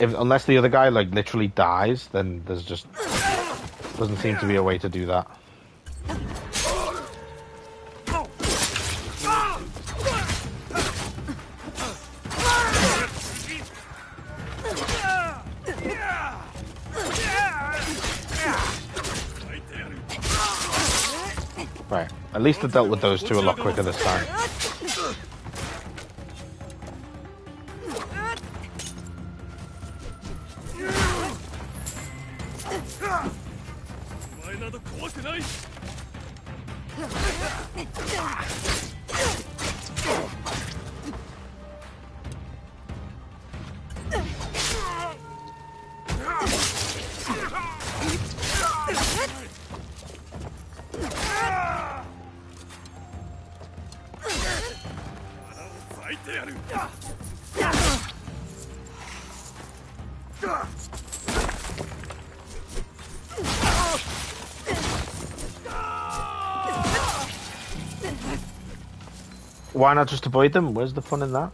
Unless the other guy like literally dies, then there's just doesn't seem to be a way to do that. Right. At least I dealt with those two a lot quicker this time. Why not just avoid them? Where's the fun in that?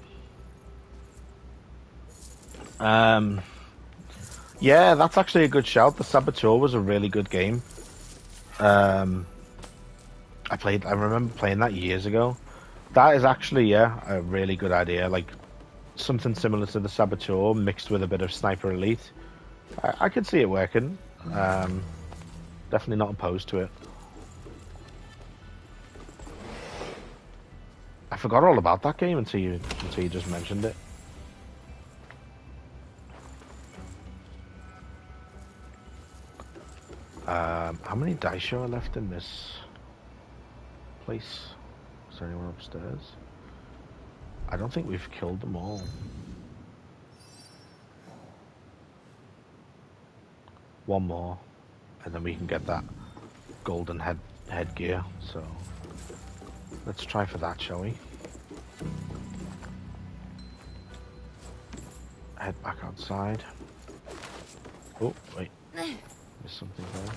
Yeah, that's actually a good shout. The Saboteur was a really good game. I remember playing that years ago. That is actually, yeah, a really good idea. Like, something similar to the Saboteur mixed with a bit of Sniper Elite. I could see it working. Definitely not opposed to it. I forgot all about that game until you just mentioned it. How many dice are left in this place? Is there anyone upstairs? I don't think we've killed them all. One more, and then we can get that golden headgear. So let's try for that, shall we? Head back outside. Oh, wait. There's something there.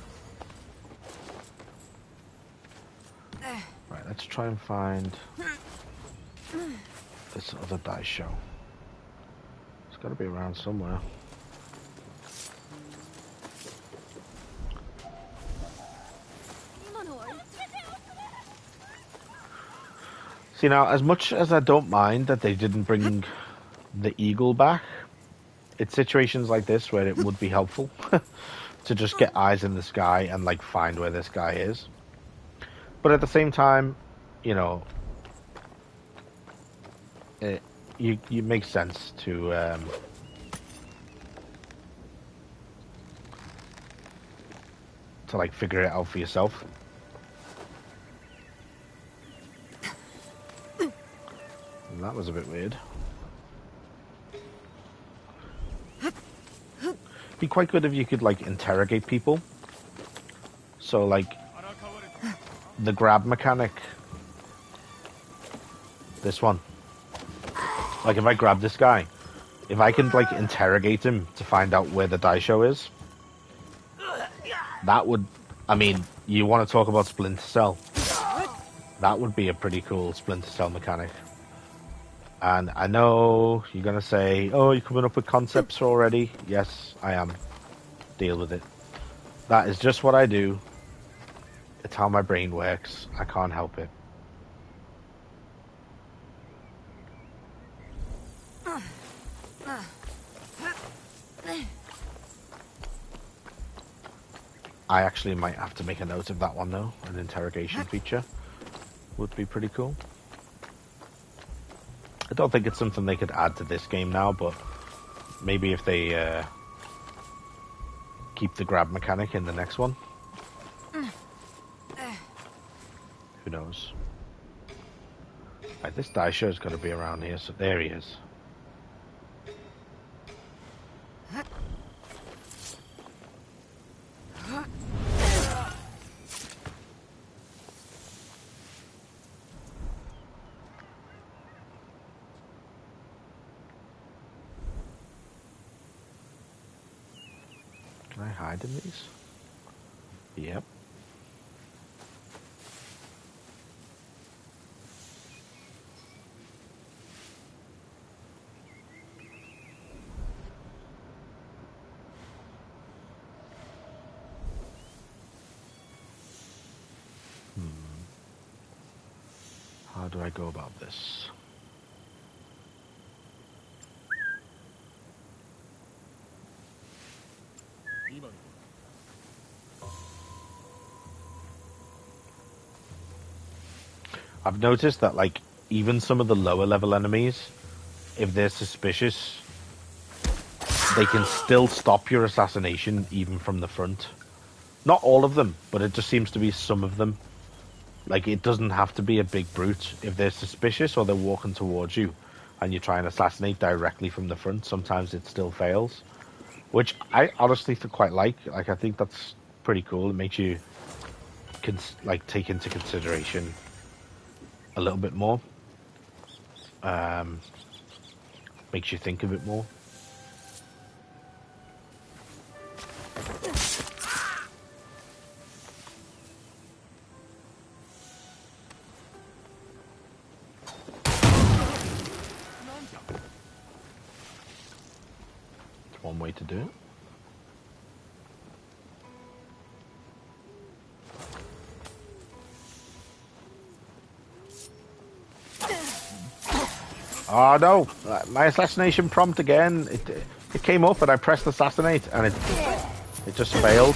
Right, let's try and find this other dice show. It's got to be around somewhere. See, now, as much as I don't mind that they didn't bring the eagle back, it's situations like this where it would be helpful to just get eyes in the sky and, like, find where this guy is. But at the same time, you know, it makes sense to like figure it out for yourself. And that was a bit weird. Be quite good if you could like interrogate people. So like the grab mechanic. This one. Like if I grab this guy, if I can like interrogate him to find out where the die show is, that would, I mean, you want to talk about Splinter Cell. That would be a pretty cool Splinter Cell mechanic. And I know you're going to say, oh, you're coming up with concepts already. Yes, I am. Deal with it. That is just what I do. It's how my brain works. I can't help it. I actually might have to make a note of that one, though. An interrogation feature would be pretty cool. I don't think it's something they could add to this game now, but maybe if they keep the grab mechanic in the next one. Who knows? Right, this die show's got to be around here, so there he is. hide in these? Yep. How do I go about this? I've noticed that, like, even some of the lower level enemies, if they're suspicious, they can still stop your assassination even from the front. Not all of them, but it just seems to be some of them. Like, it doesn't have to be a big brute. If they're suspicious or they're walking towards you and you try and assassinate directly from the front, sometimes it still fails. Which I honestly quite like. Like, I think that's pretty cool. It makes you take into consideration a little bit more. Makes you think a bit more. It's one way to do it. Oh no! My assassination prompt again. It came up and I pressed assassinate and it just failed.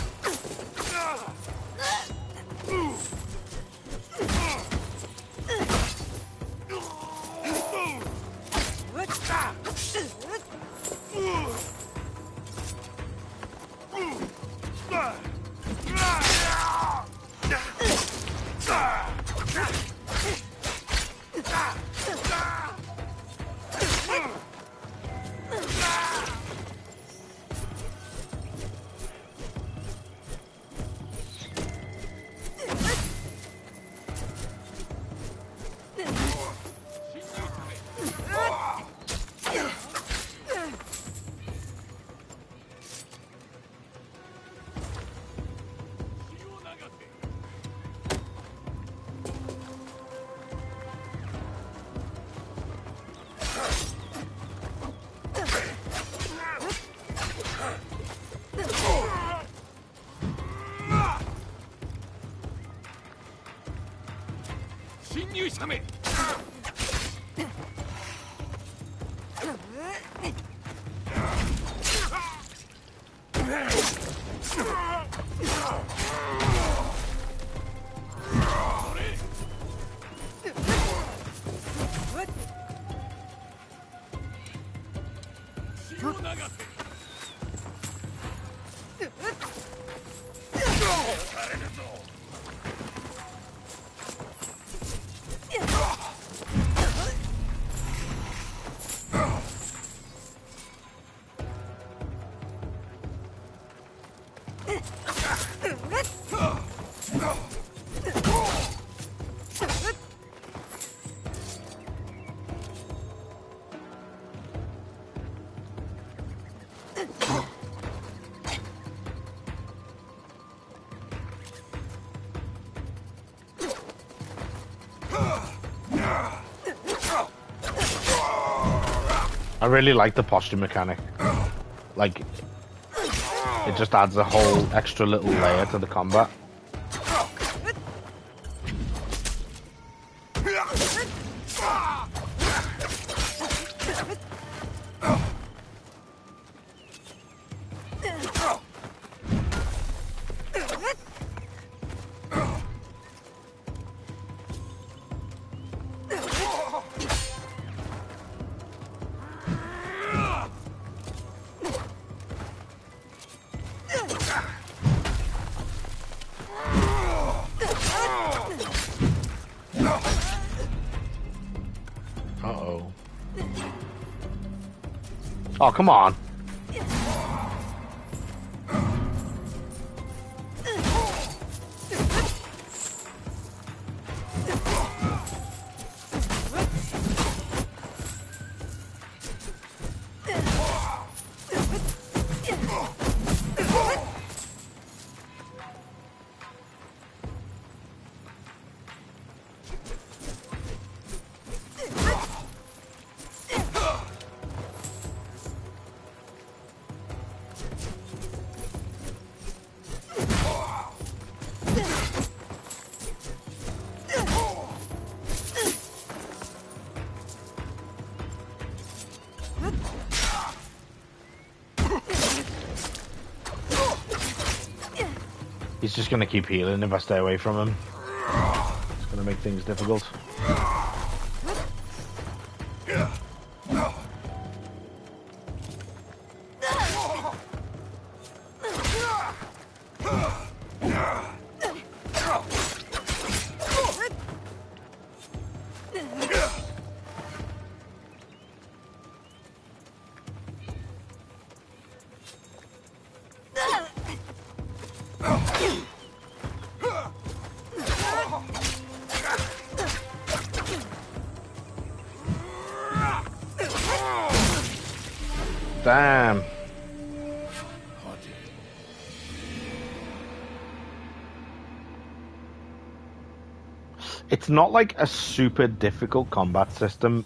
I really like the posture mechanic. Like, it just adds a whole extra little layer to the combat. Uh-oh. Oh, come on. He's just going to keep healing if I stay away from him. It's going to make things difficult. Damn. It's not like a super difficult combat system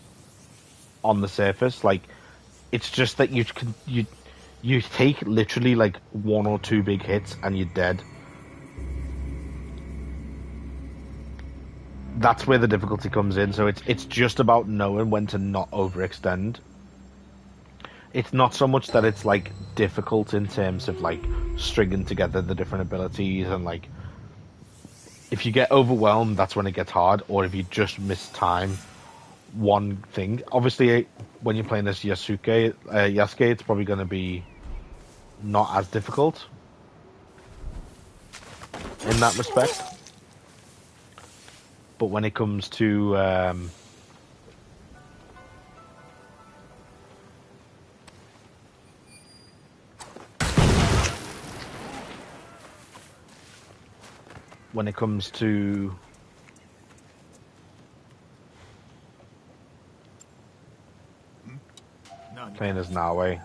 on the surface. Like, it's just that you take literally like 1 or 2 big hits and you're dead. That's where the difficulty comes in. So it's just about knowing when to not overextend. It's not so much that it's like difficult in terms of like stringing together the different abilities and like if you get overwhelmed, that's when it gets hard. Or if you just miss time, one thing. Obviously, when you're playing this Yasuke, it's probably going to be not as difficult in that respect. But when it comes to playing as Nawe,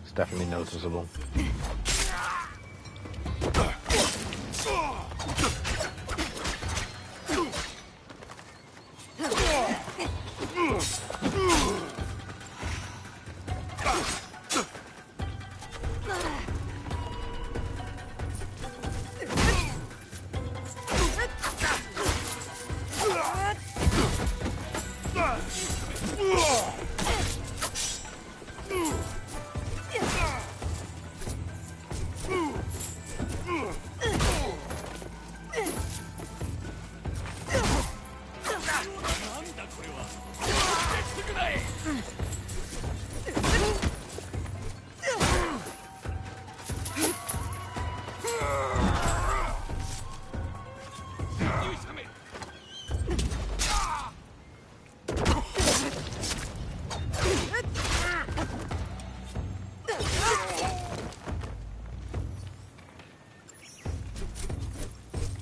it's definitely noticeable.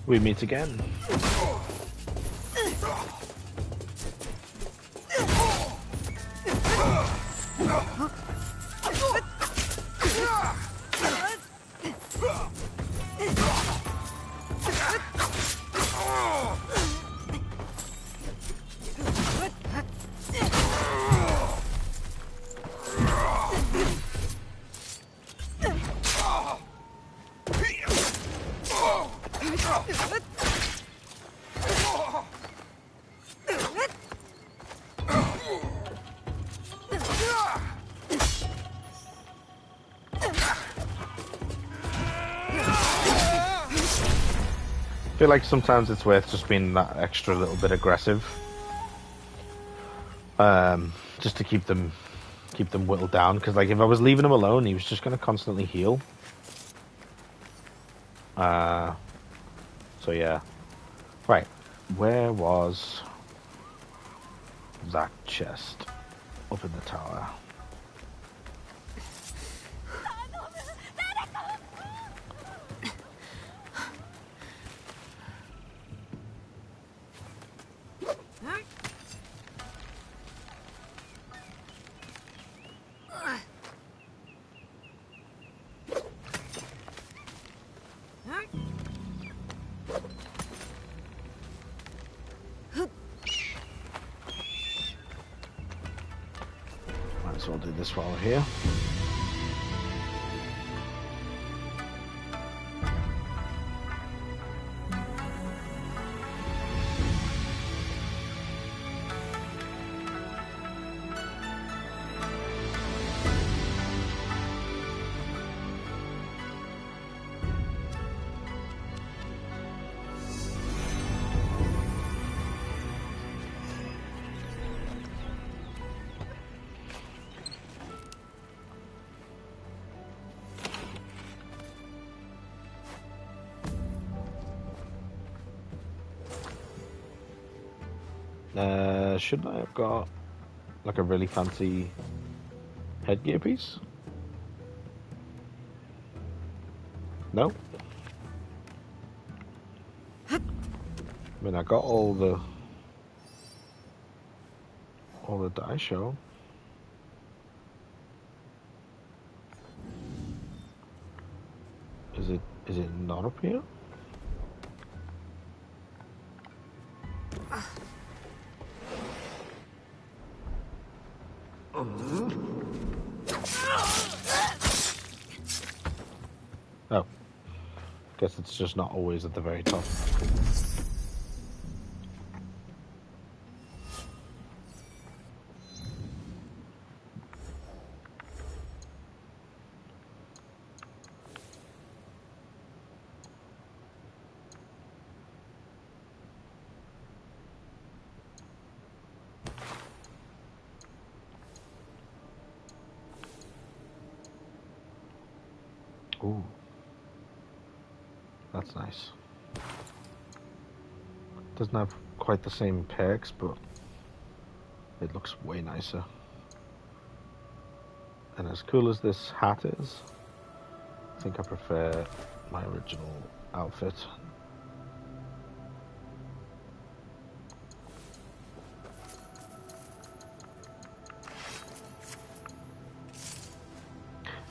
We meet again. I feel like sometimes it's worth just being that extra little bit aggressive, just to keep them whittled down. Because like if I was leaving him alone, he was just going to constantly heal. So yeah, right. Where was that chest? Up in the tower. So I'll do this while we're here. Shouldn't I have got like a really fancy headgear piece? No? I mean, I got all the die show. Is it not up here? Oh, guess it's just not always at the very top. Ooh, that's nice. Doesn't have quite the same perks, but it looks way nicer. And as cool as this hat is, I think I prefer my original outfit.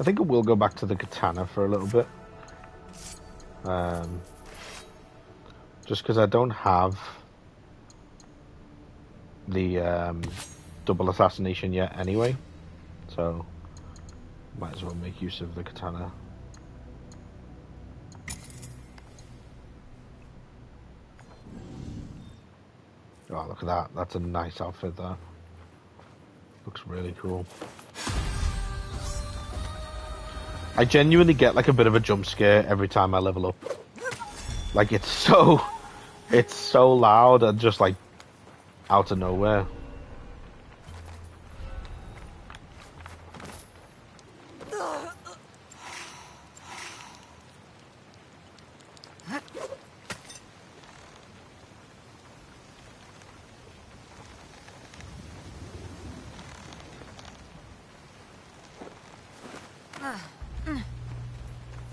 I think I will go back to the katana for a little bit. Just because I don't have the double assassination yet anyway. So, might as well make use of the katana. Oh, look at that. That's a nice outfit, that. Looks really cool. I genuinely get like a bit of a jump scare every time I level up. Like, it's so loud and just like out of nowhere.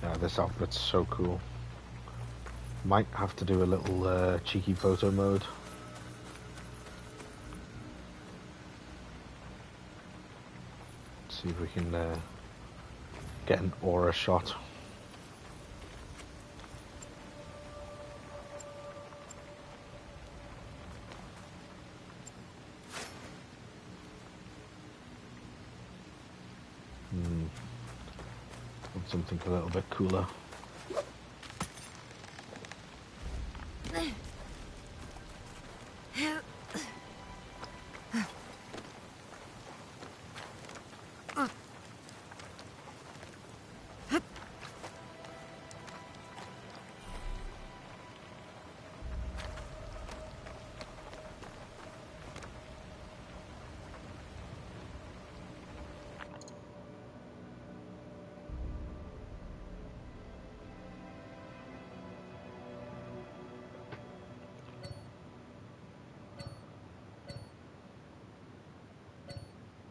Yeah, this outfit's so cool. Might have to do a little cheeky photo mode. See if we can get an aura shot. Want something a little bit cooler.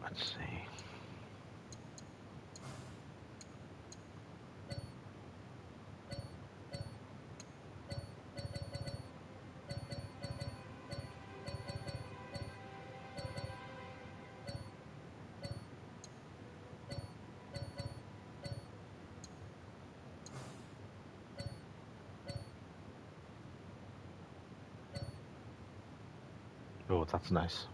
Let's see. Oh, that's nice.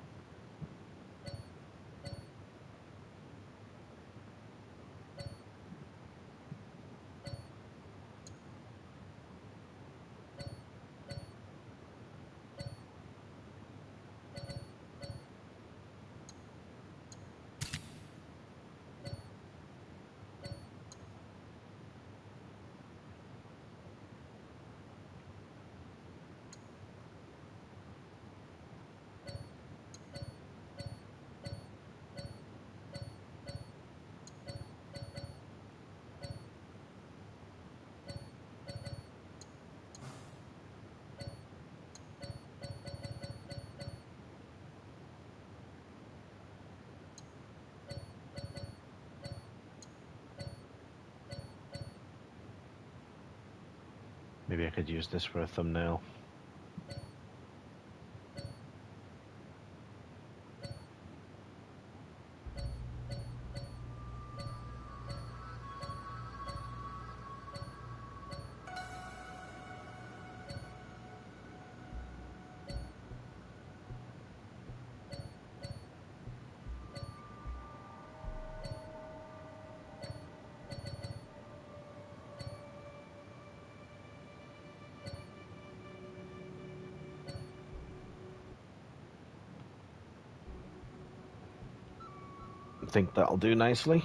Maybe I could use this for a thumbnail. I think that'll do nicely.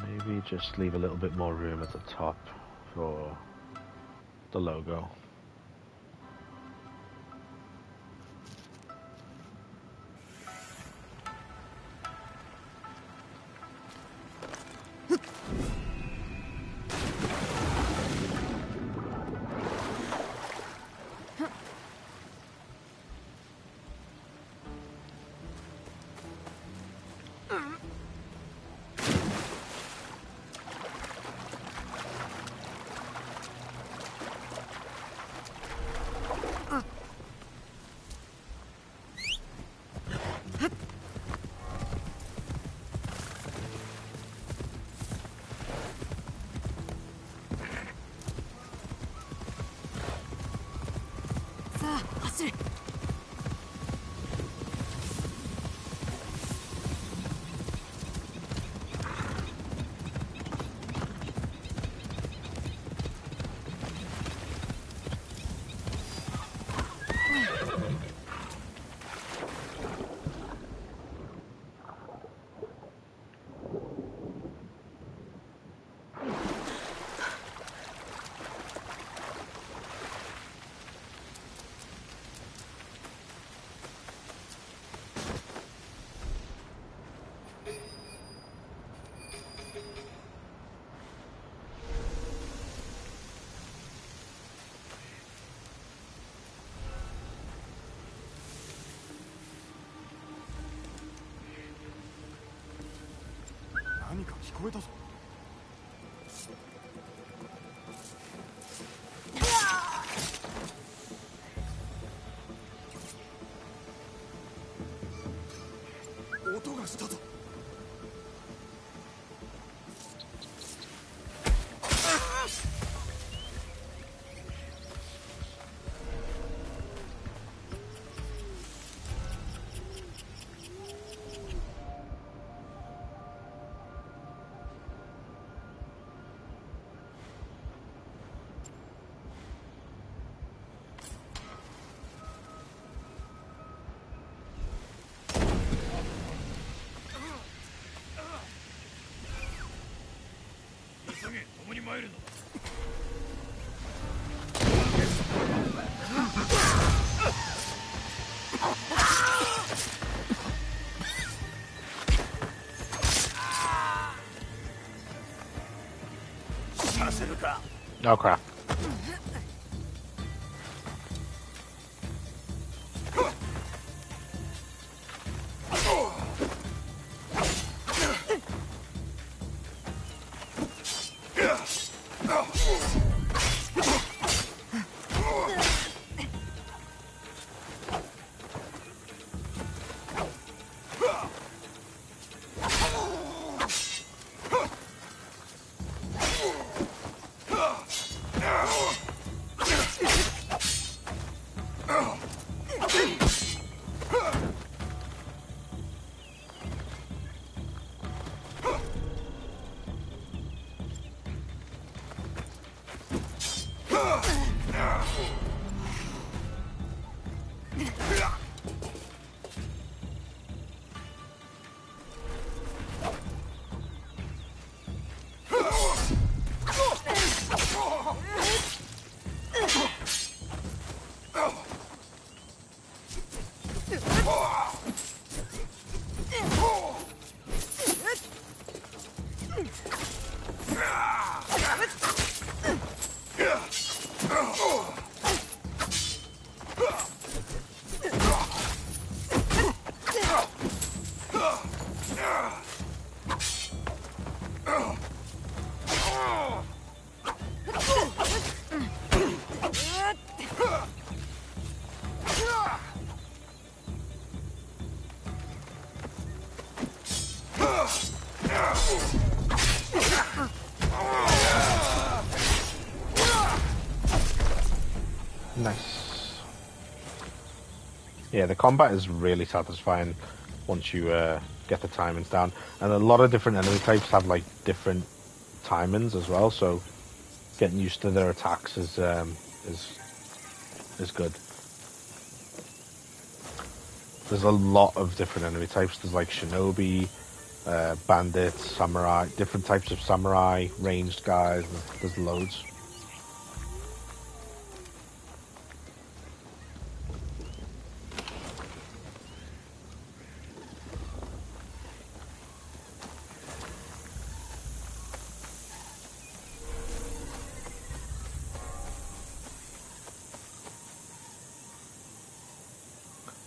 Maybe just leave a little bit more room at the top for the logo. Oh crap. Nice. Yeah, the combat is really satisfying once you get the timings down, and a lot of different enemy types have like different timings as well. So getting used to their attacks is is good. There's a lot of different enemy types. There's like shinobi, bandits, samurai, different types of samurai, ranged guys. There's loads.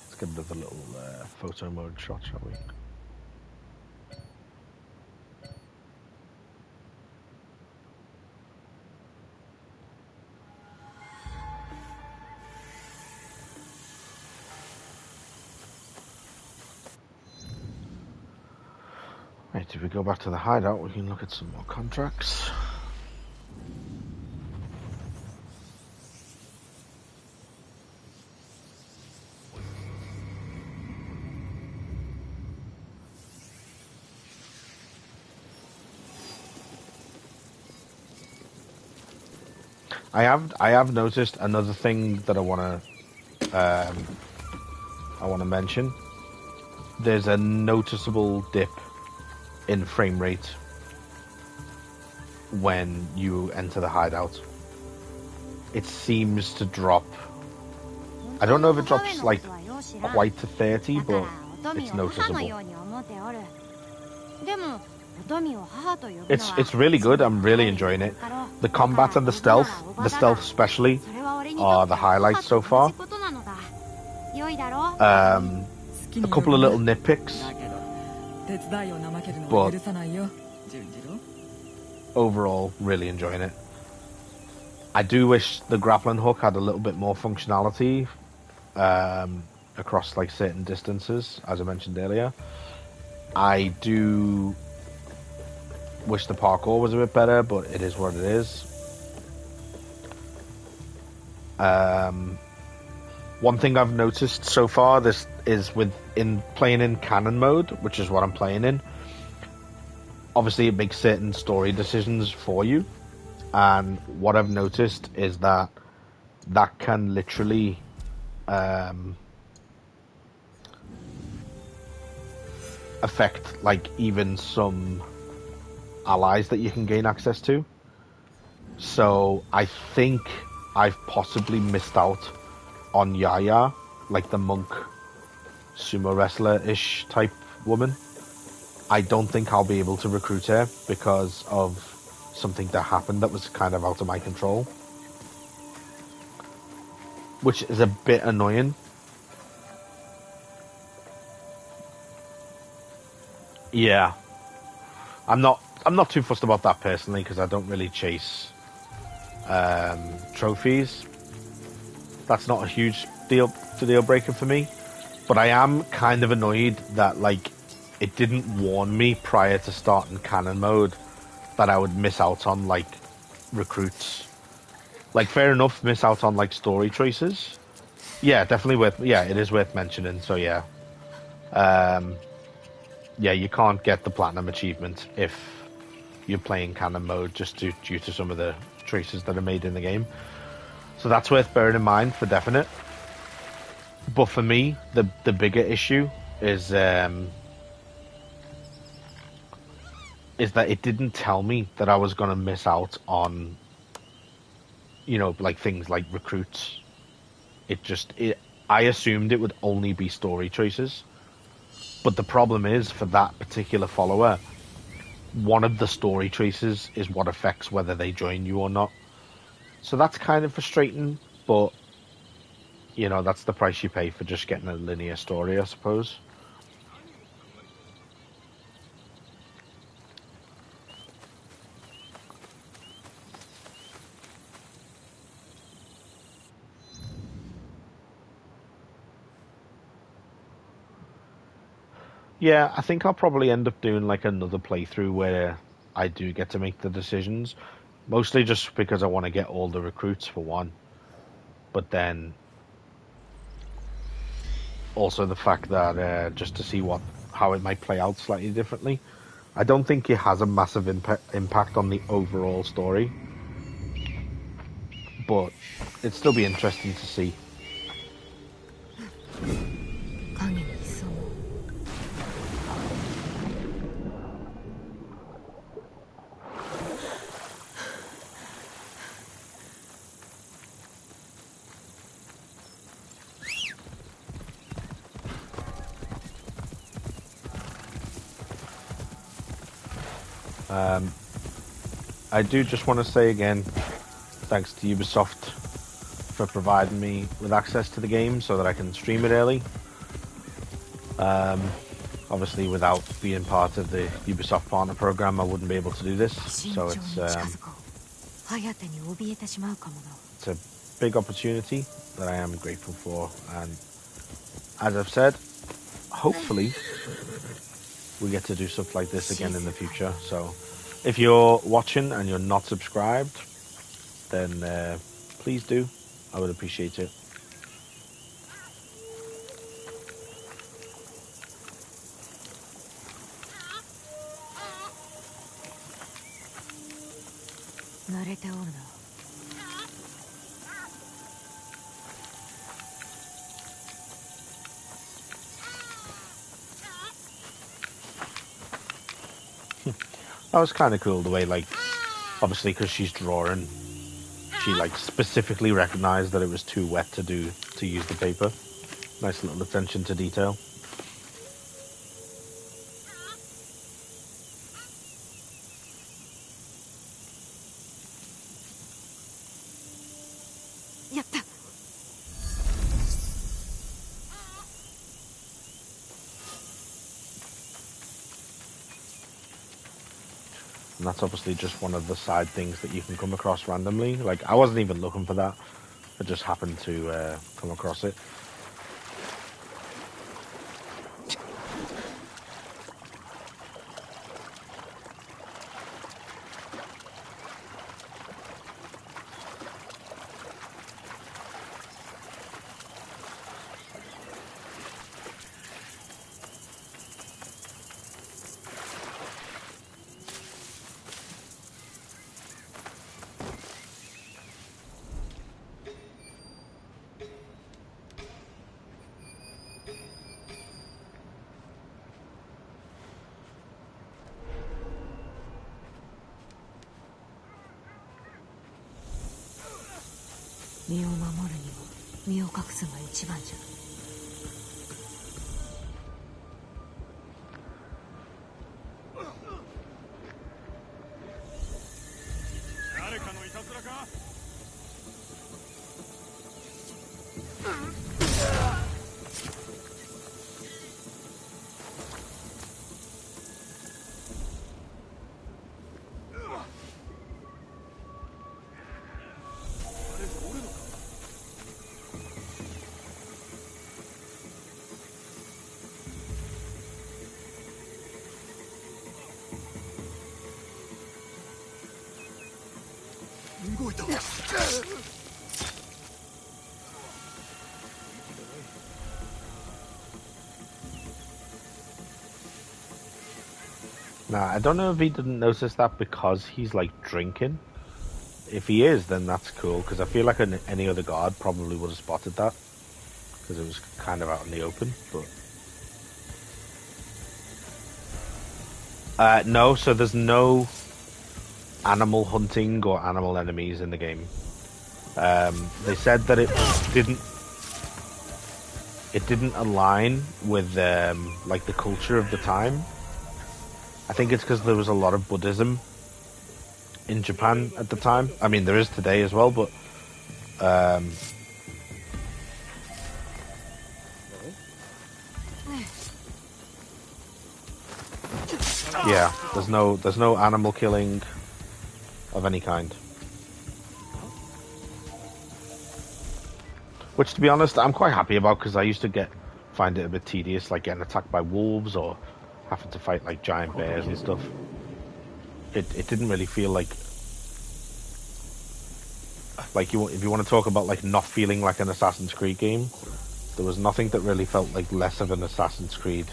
Let's get another little photo mode shot, shall we? Right, if we go back to the hideout, we can look at some more contracts. I have noticed another thing that I want to mention. There's a noticeable dip in frame rate when you enter the hideout. It seems to drop. I don't know if it drops like quite to 30, but it's noticeable. It's really good. I'm really enjoying it. The combat and the stealth especially, are the highlights so far. A couple of little nitpicks, but overall, really enjoying it. I do wish the grappling hook had a little bit more functionality across like certain distances, as I mentioned earlier. I do wish the parkour was a bit better, but it is what it is. One thing I've noticed so far, this is playing in canon mode, which is what I'm playing in. Obviously, it makes certain story decisions for you, and what I've noticed is that can literally affect like even some allies that you can gain access to. So I think I've possibly missed out on Yaya, like the monk sumo wrestler-ish type woman. I don't think I'll be able to recruit her because of something that happened that was kind of out of my control, which is a bit annoying. Yeah, I'm not too fussed about that personally because I don't really chase trophies. That's not a huge deal breaker for me, but I am kind of annoyed that like it didn't warn me prior to starting canon mode that I would miss out on like recruits. Like fair enough, miss out on like story choices. Yeah, definitely worth. Yeah, it is worth mentioning. So yeah, yeah, you can't get the platinum achievement if you're playing canon mode just due to some of the choices that are made in the game. So that's worth bearing in mind for definite. But for me, the bigger issue is that it didn't tell me that I was going to miss out on, you know, like things like recruits. I assumed it would only be story choices. But the problem is, for that particular follower, one of the story choices is what affects whether they join you or not. So that's kind of frustrating, but, you know, that's the price you pay for just getting a linear story, I suppose. Yeah, I think I'll probably end up doing like another playthrough where I do get to make the decisions. Mostly just because I want to get all the recruits for one. but then also the fact that just to see how it might play out slightly differently. I don't think it has a massive impact on the overall story, but it'd still be interesting to see. I do just want to say again, thanks to Ubisoft for providing me with access to the game so that I can stream it early. Obviously, without being part of the Ubisoft partner program, I wouldn't be able to do this. So it's a big opportunity that I am grateful for. And as I've said, hopefully we get to do stuff like this again in the future. So if you're watching and you're not subscribed, then please do. I would appreciate it. That was kind of cool the way, like, obviously because she's drawing, she like specifically recognized that it was too wet to use the paper. Nice little attention to detail. And that's obviously just one of the side things that you can come across randomly. Like, I wasn't even looking for that. I just happened to come across it. Now, I don't know if he didn't notice that because he's like drinking. If he is, then that's cool, because I feel like any other guard probably would have spotted that, because it was kind of out in the open. But no, so there's no animal hunting or animal enemies in the game. They said that it didn't align with like the culture of the time. I think it's because there was a lot of Buddhism in Japan at the time. I mean, there is today as well, but yeah, there's no animal killing of any kind. Which, to be honest, I'm quite happy about, because I used to find it a bit tedious, like getting attacked by wolves or having to fight like giant bears and stuff. It didn't really feel like Like if you want to talk about like not feeling like an Assassin's Creed game, there was nothing that really felt like less of an Assassin's Creed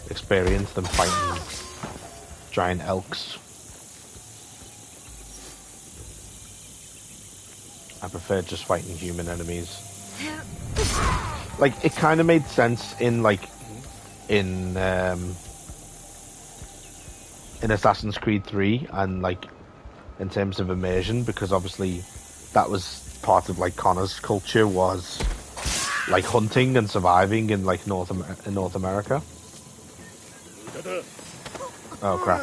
experience than fighting giant elks. I prefer just fighting human enemies. Like it kind of made sense in in Assassin's Creed 3 and like in terms of immersion, because obviously that was part of like Connor's culture, was like hunting and surviving in like North America. Oh crap!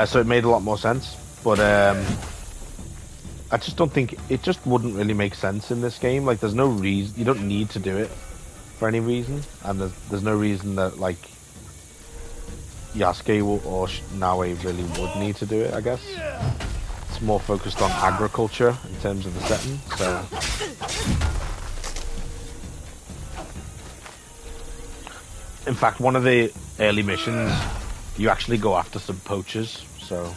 So it made a lot more sense, but I just don't think it just wouldn't really make sense in this game. Like, there's no reason, you don't need to do it for any reason, and there's no reason that like Yasuke or Naue really would need to do it. I guess it's more focused on agriculture in terms of the setting. So, in fact, one of the early missions, you actually go after some poachers. So.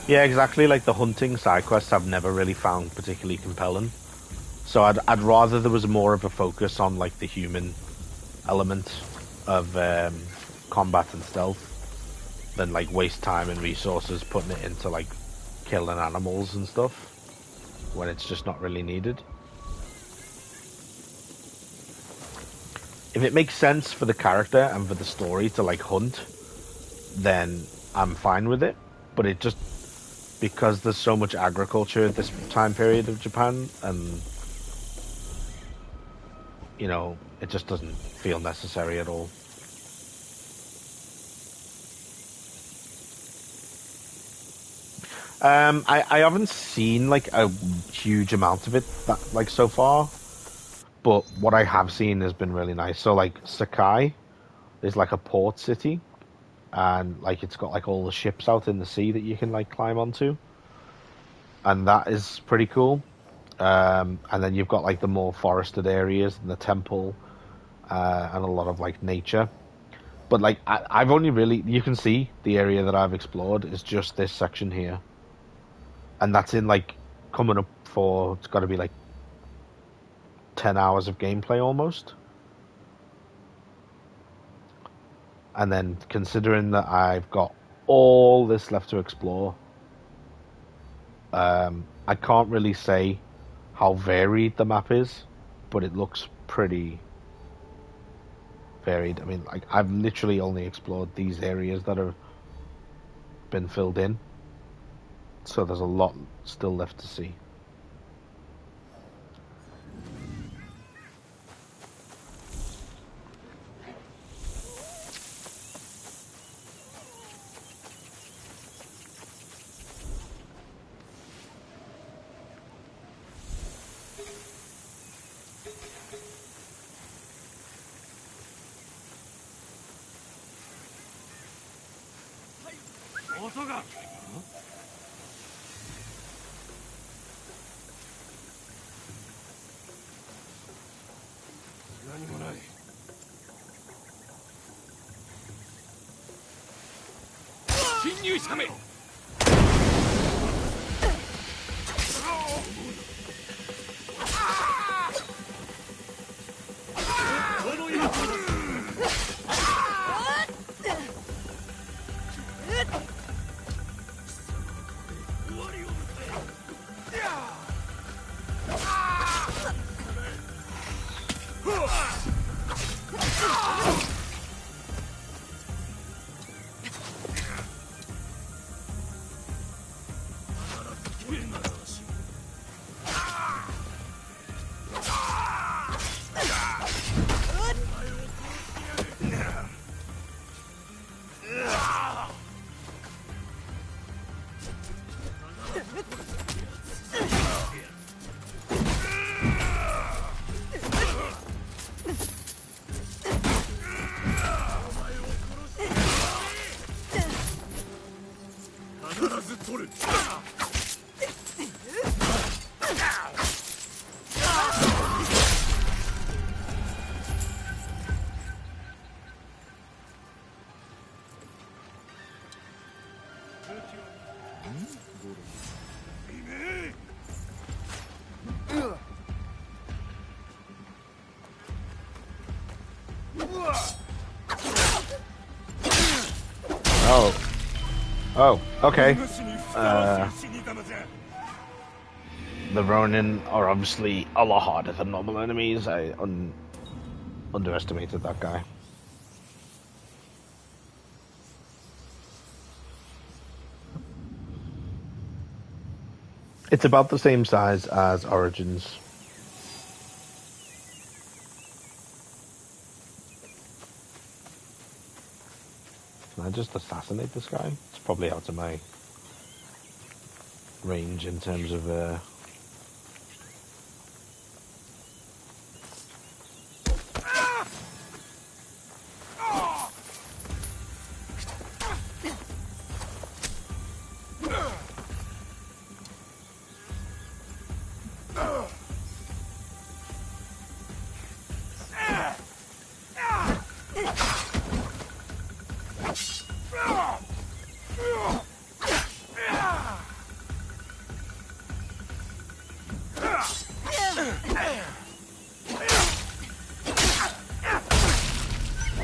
Yeah, exactly. Like the hunting side quests, I've never really found particularly compelling. So I'd rather there was more of a focus on like the human element of combat and stealth than like waste time and resources putting it into like killing animals and stuff when it's just not really needed. If it makes sense for the character and for the story to like hunt, then I'm fine with it. But it just, because there's so much agriculture at this time period of Japan, and you know, it just doesn't feel necessary at all. I haven't seen like a huge amount of it like so far, but what I have seen has been really nice. So like Sakai is like a port city, and like it's got like all the ships out in the sea that you can like climb onto, and that is pretty cool. And then you've got like the more forested areas and the temple, and a lot of like nature. But like I've only really, you can see the area that I've explored is just this section here, and that's in like coming up for, it's got to be like 10 hours of gameplay almost. And then considering that I've got all this left to explore, I can't really say how varied the map is, but it looks pretty varied. I mean, like I've literally only explored these areas that have been filled in, so there's a lot still left to see. Oh. Oh, okay. The Ronin are obviously a lot harder than normal enemies. I underestimated that guy. It's about the same size as Origins. Can I just assassinate this guy? It's probably out of my range in terms of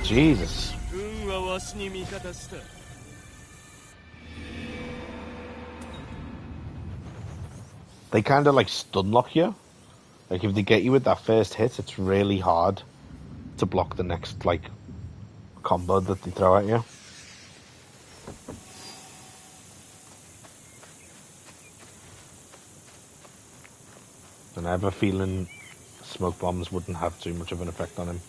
Jesus. They kind of like stun lock you. Like if they get you with that first hit, it's really hard to block the next like combo that they throw at you. And I have a feeling smoke bombs wouldn't have too much of an effect on him.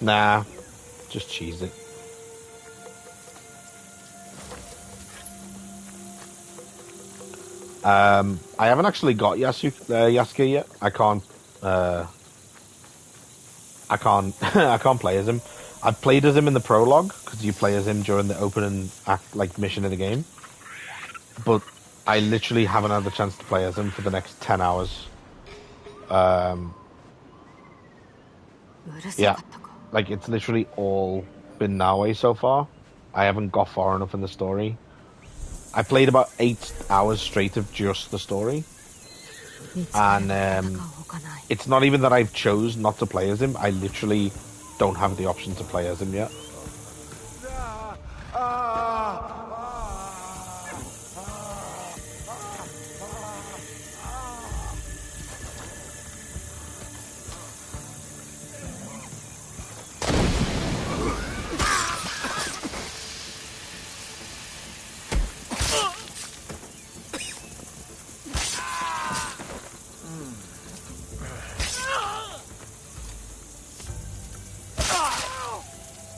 Nah, just cheese it. I haven't actually got Yasuke yet. I can't I can't play as him. I've played as him in the prologue because you play as him during the opening act, like mission of the game. But I literally haven't had the chance to play as him for the next 10 hours. Yeah, like it's literally all been Naue so far. I haven't got far enough in the story. I played about 8 hours straight of just the story. And it's not even that I've chose not to play as him. I literally don't have the option to play as him yet.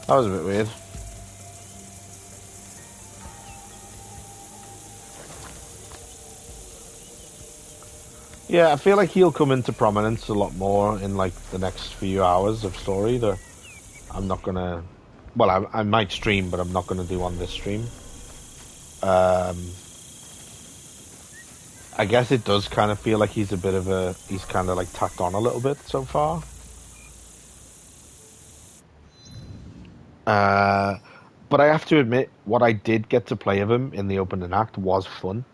That was a bit weird. Yeah, I feel like he'll come into prominence a lot more in like the next few hours of story that I'm not gonna. Well, I might stream, but I'm not gonna do on this stream. I guess it does kind of feel like he's he's kind of like tacked on a little bit so far. But I have to admit, what I did get to play of him in the opening act was fun.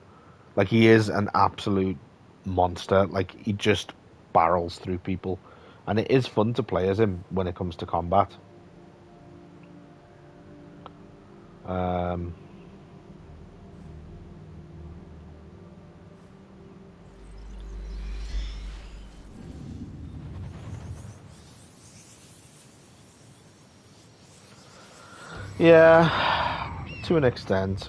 Like, he is an absolute monster. Like, he just barrels through people. And it is fun to play as him when it comes to combat. Yeah, to an extent.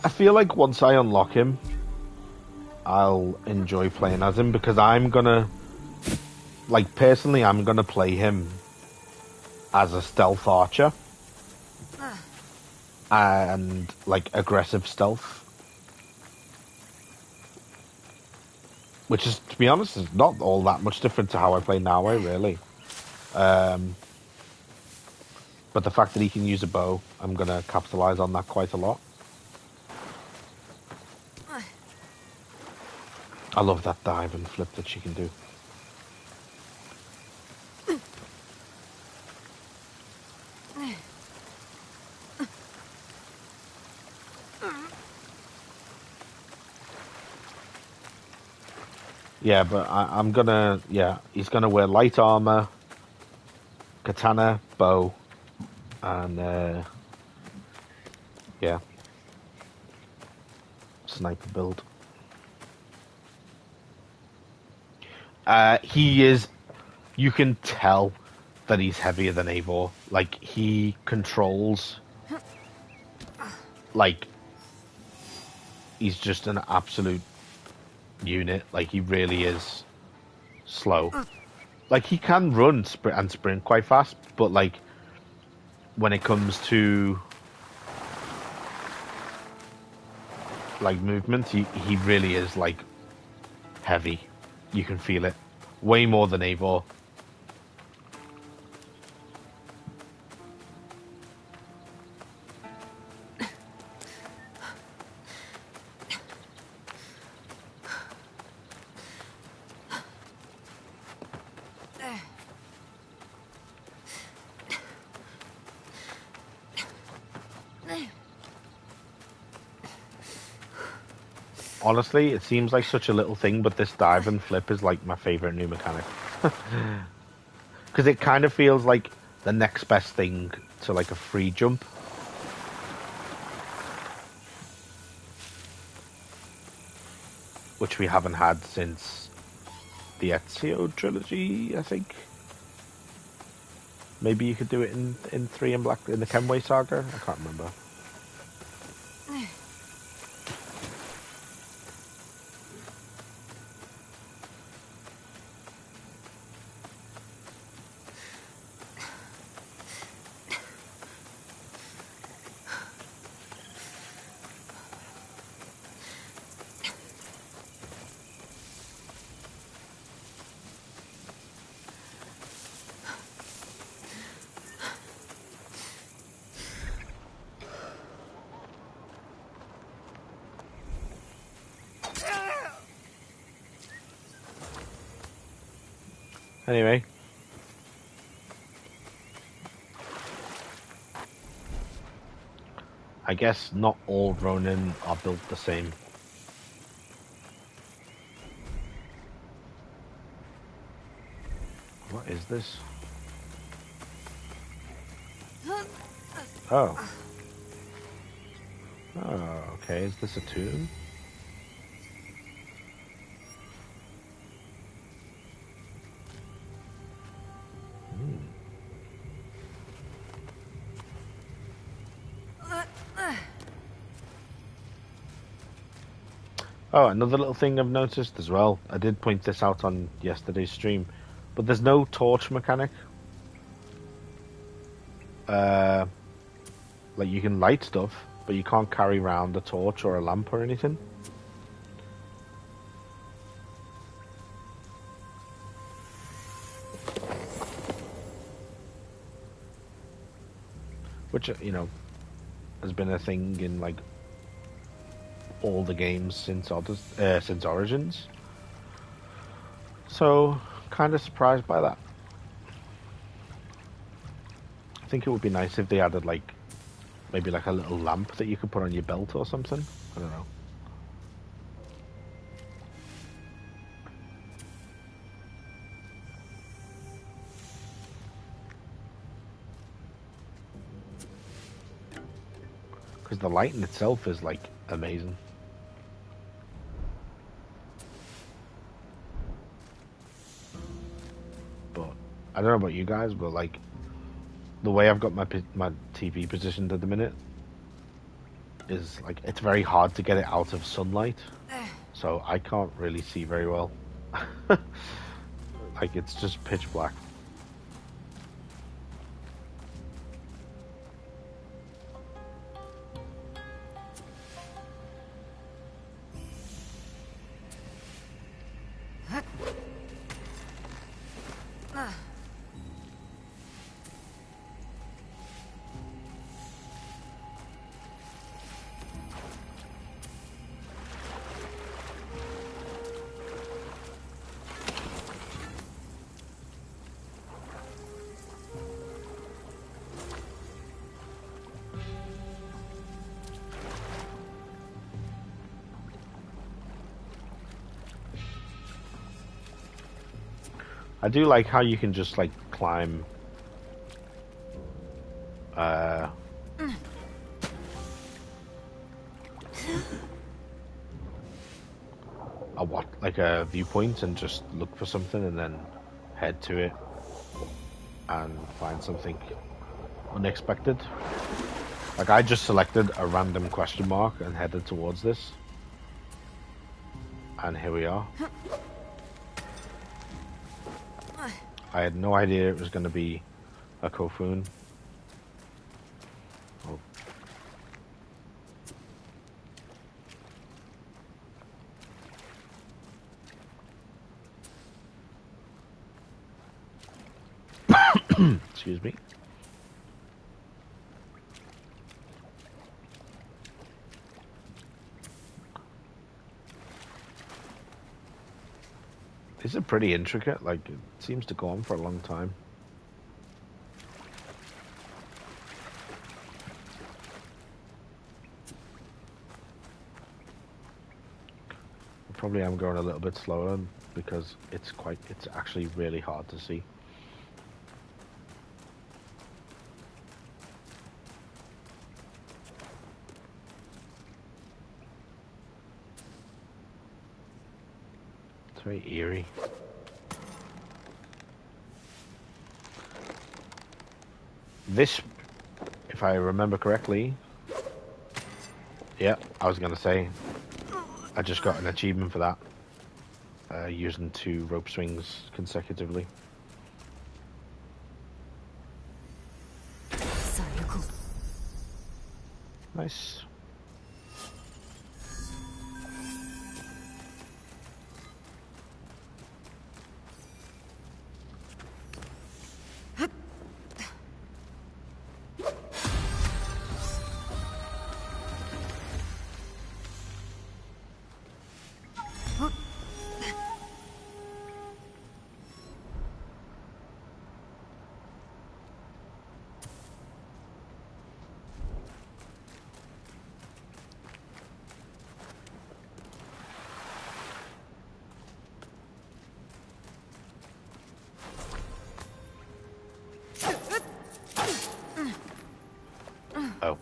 I feel like once I unlock him, I'll enjoy playing as him because I'm gonna, like, personally, I'm gonna play him as a stealth archer and like aggressive stealth, which is, to be honest, is not all that much different to how I play now, really. Um, but the fact that he can use a bow, I'm gonna capitalize on that quite a lot. I love that dive and flip that she can do. Yeah, but I'm gonna, yeah, he's gonna wear light armor, katana, bow, and yeah, sniper build. He is, you can tell that he's heavier than Eivor. Like, he controls, like, he's just an absolute unit. Like, he really is slow. Like, he can run and sprint quite fast, but, like, when it comes to, like, movement, he really is, like, heavy. You can feel it. Way more than Eivor. Honestly, it seems like such a little thing, but this dive and flip is like my favorite new mechanic. Because it kind of feels like the next best thing to like a free jump. Which we haven't had since the Ezio trilogy, I think. Maybe you could do it in 3 and Black in the Kenway saga? I can't remember. Anyway. I guess not all Ronin are built the same. What is this? Oh. Oh, okay. Is this a tomb? Oh, another little thing I've noticed as well. I did point this out on yesterday's stream, but there's no torch mechanic. Like, you can light stuff, but you can't carry around a torch or a lamp or anything. Which, you know, has been a thing in, like, all the games since Origins. So, kind of surprised by that. I think it would be nice if they added, like, maybe like a little lamp that you could put on your belt or something. I don't know. Because the lighting itself is, like, amazing. But I don't know about you guys, but, like, the way I've got my TV positioned at the minute, is like it's very hard to get it out of sunlight, so I can't really see very well. Like it's just pitch black. I do like how you can just like climb a like a viewpoint and just look for something and then head to it and find something unexpected. Like I just selected a random question mark and headed towards this. And here we are. I had no idea it was going to be a Kofun. Oh. Excuse me. These are pretty intricate, like, it seems to go on for a long time. Probably I'm going a little bit slower because it's actually really hard to see. It's very eerie. This, if I remember correctly, yeah, I was gonna say, I just got an achievement for that, using 2 rope swings consecutively. Nice. Oh.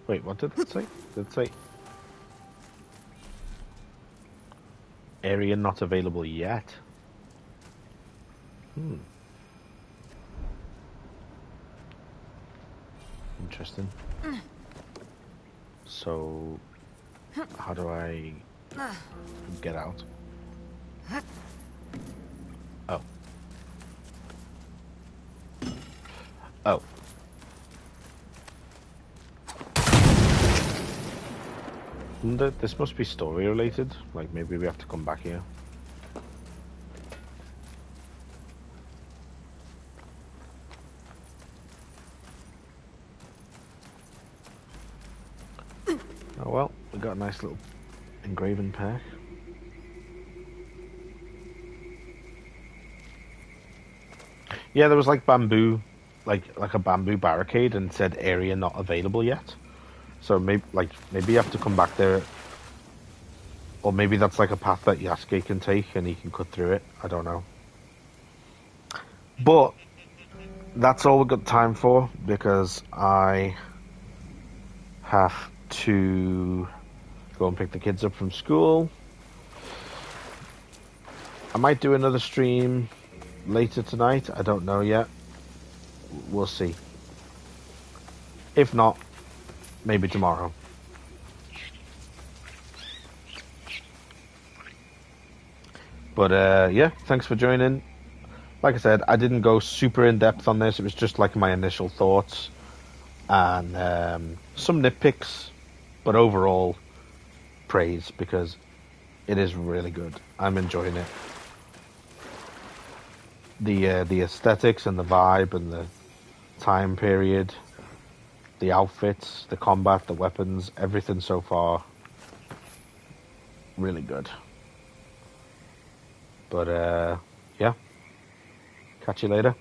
Wait, what did it say? Did it say area not available yet? Interesting. So, how do I get out? Oh. Oh. This must be story related. Like maybe we have to come back here. Oh well, we got a nice little engraving pack. Yeah, there was like bamboo, like a bamboo barricade, and said area not available yet. So maybe you have to come back there, or maybe that's like a path that Yasuke can take and he can cut through it. I don't know. But that's all we've got time for because I have to go and pick the kids up from school. I might do another stream later tonight. I don't know yet. We'll see. If not, maybe tomorrow. But yeah, thanks for joining. Like I said, I didn't go super in depth on this. It was just like my initial thoughts and some nitpicks, but overall praise because it is really good. I'm enjoying it. The aesthetics and the vibe and the time period, the outfits, the combat, the weapons, everything so far, really good. But yeah, catch you later.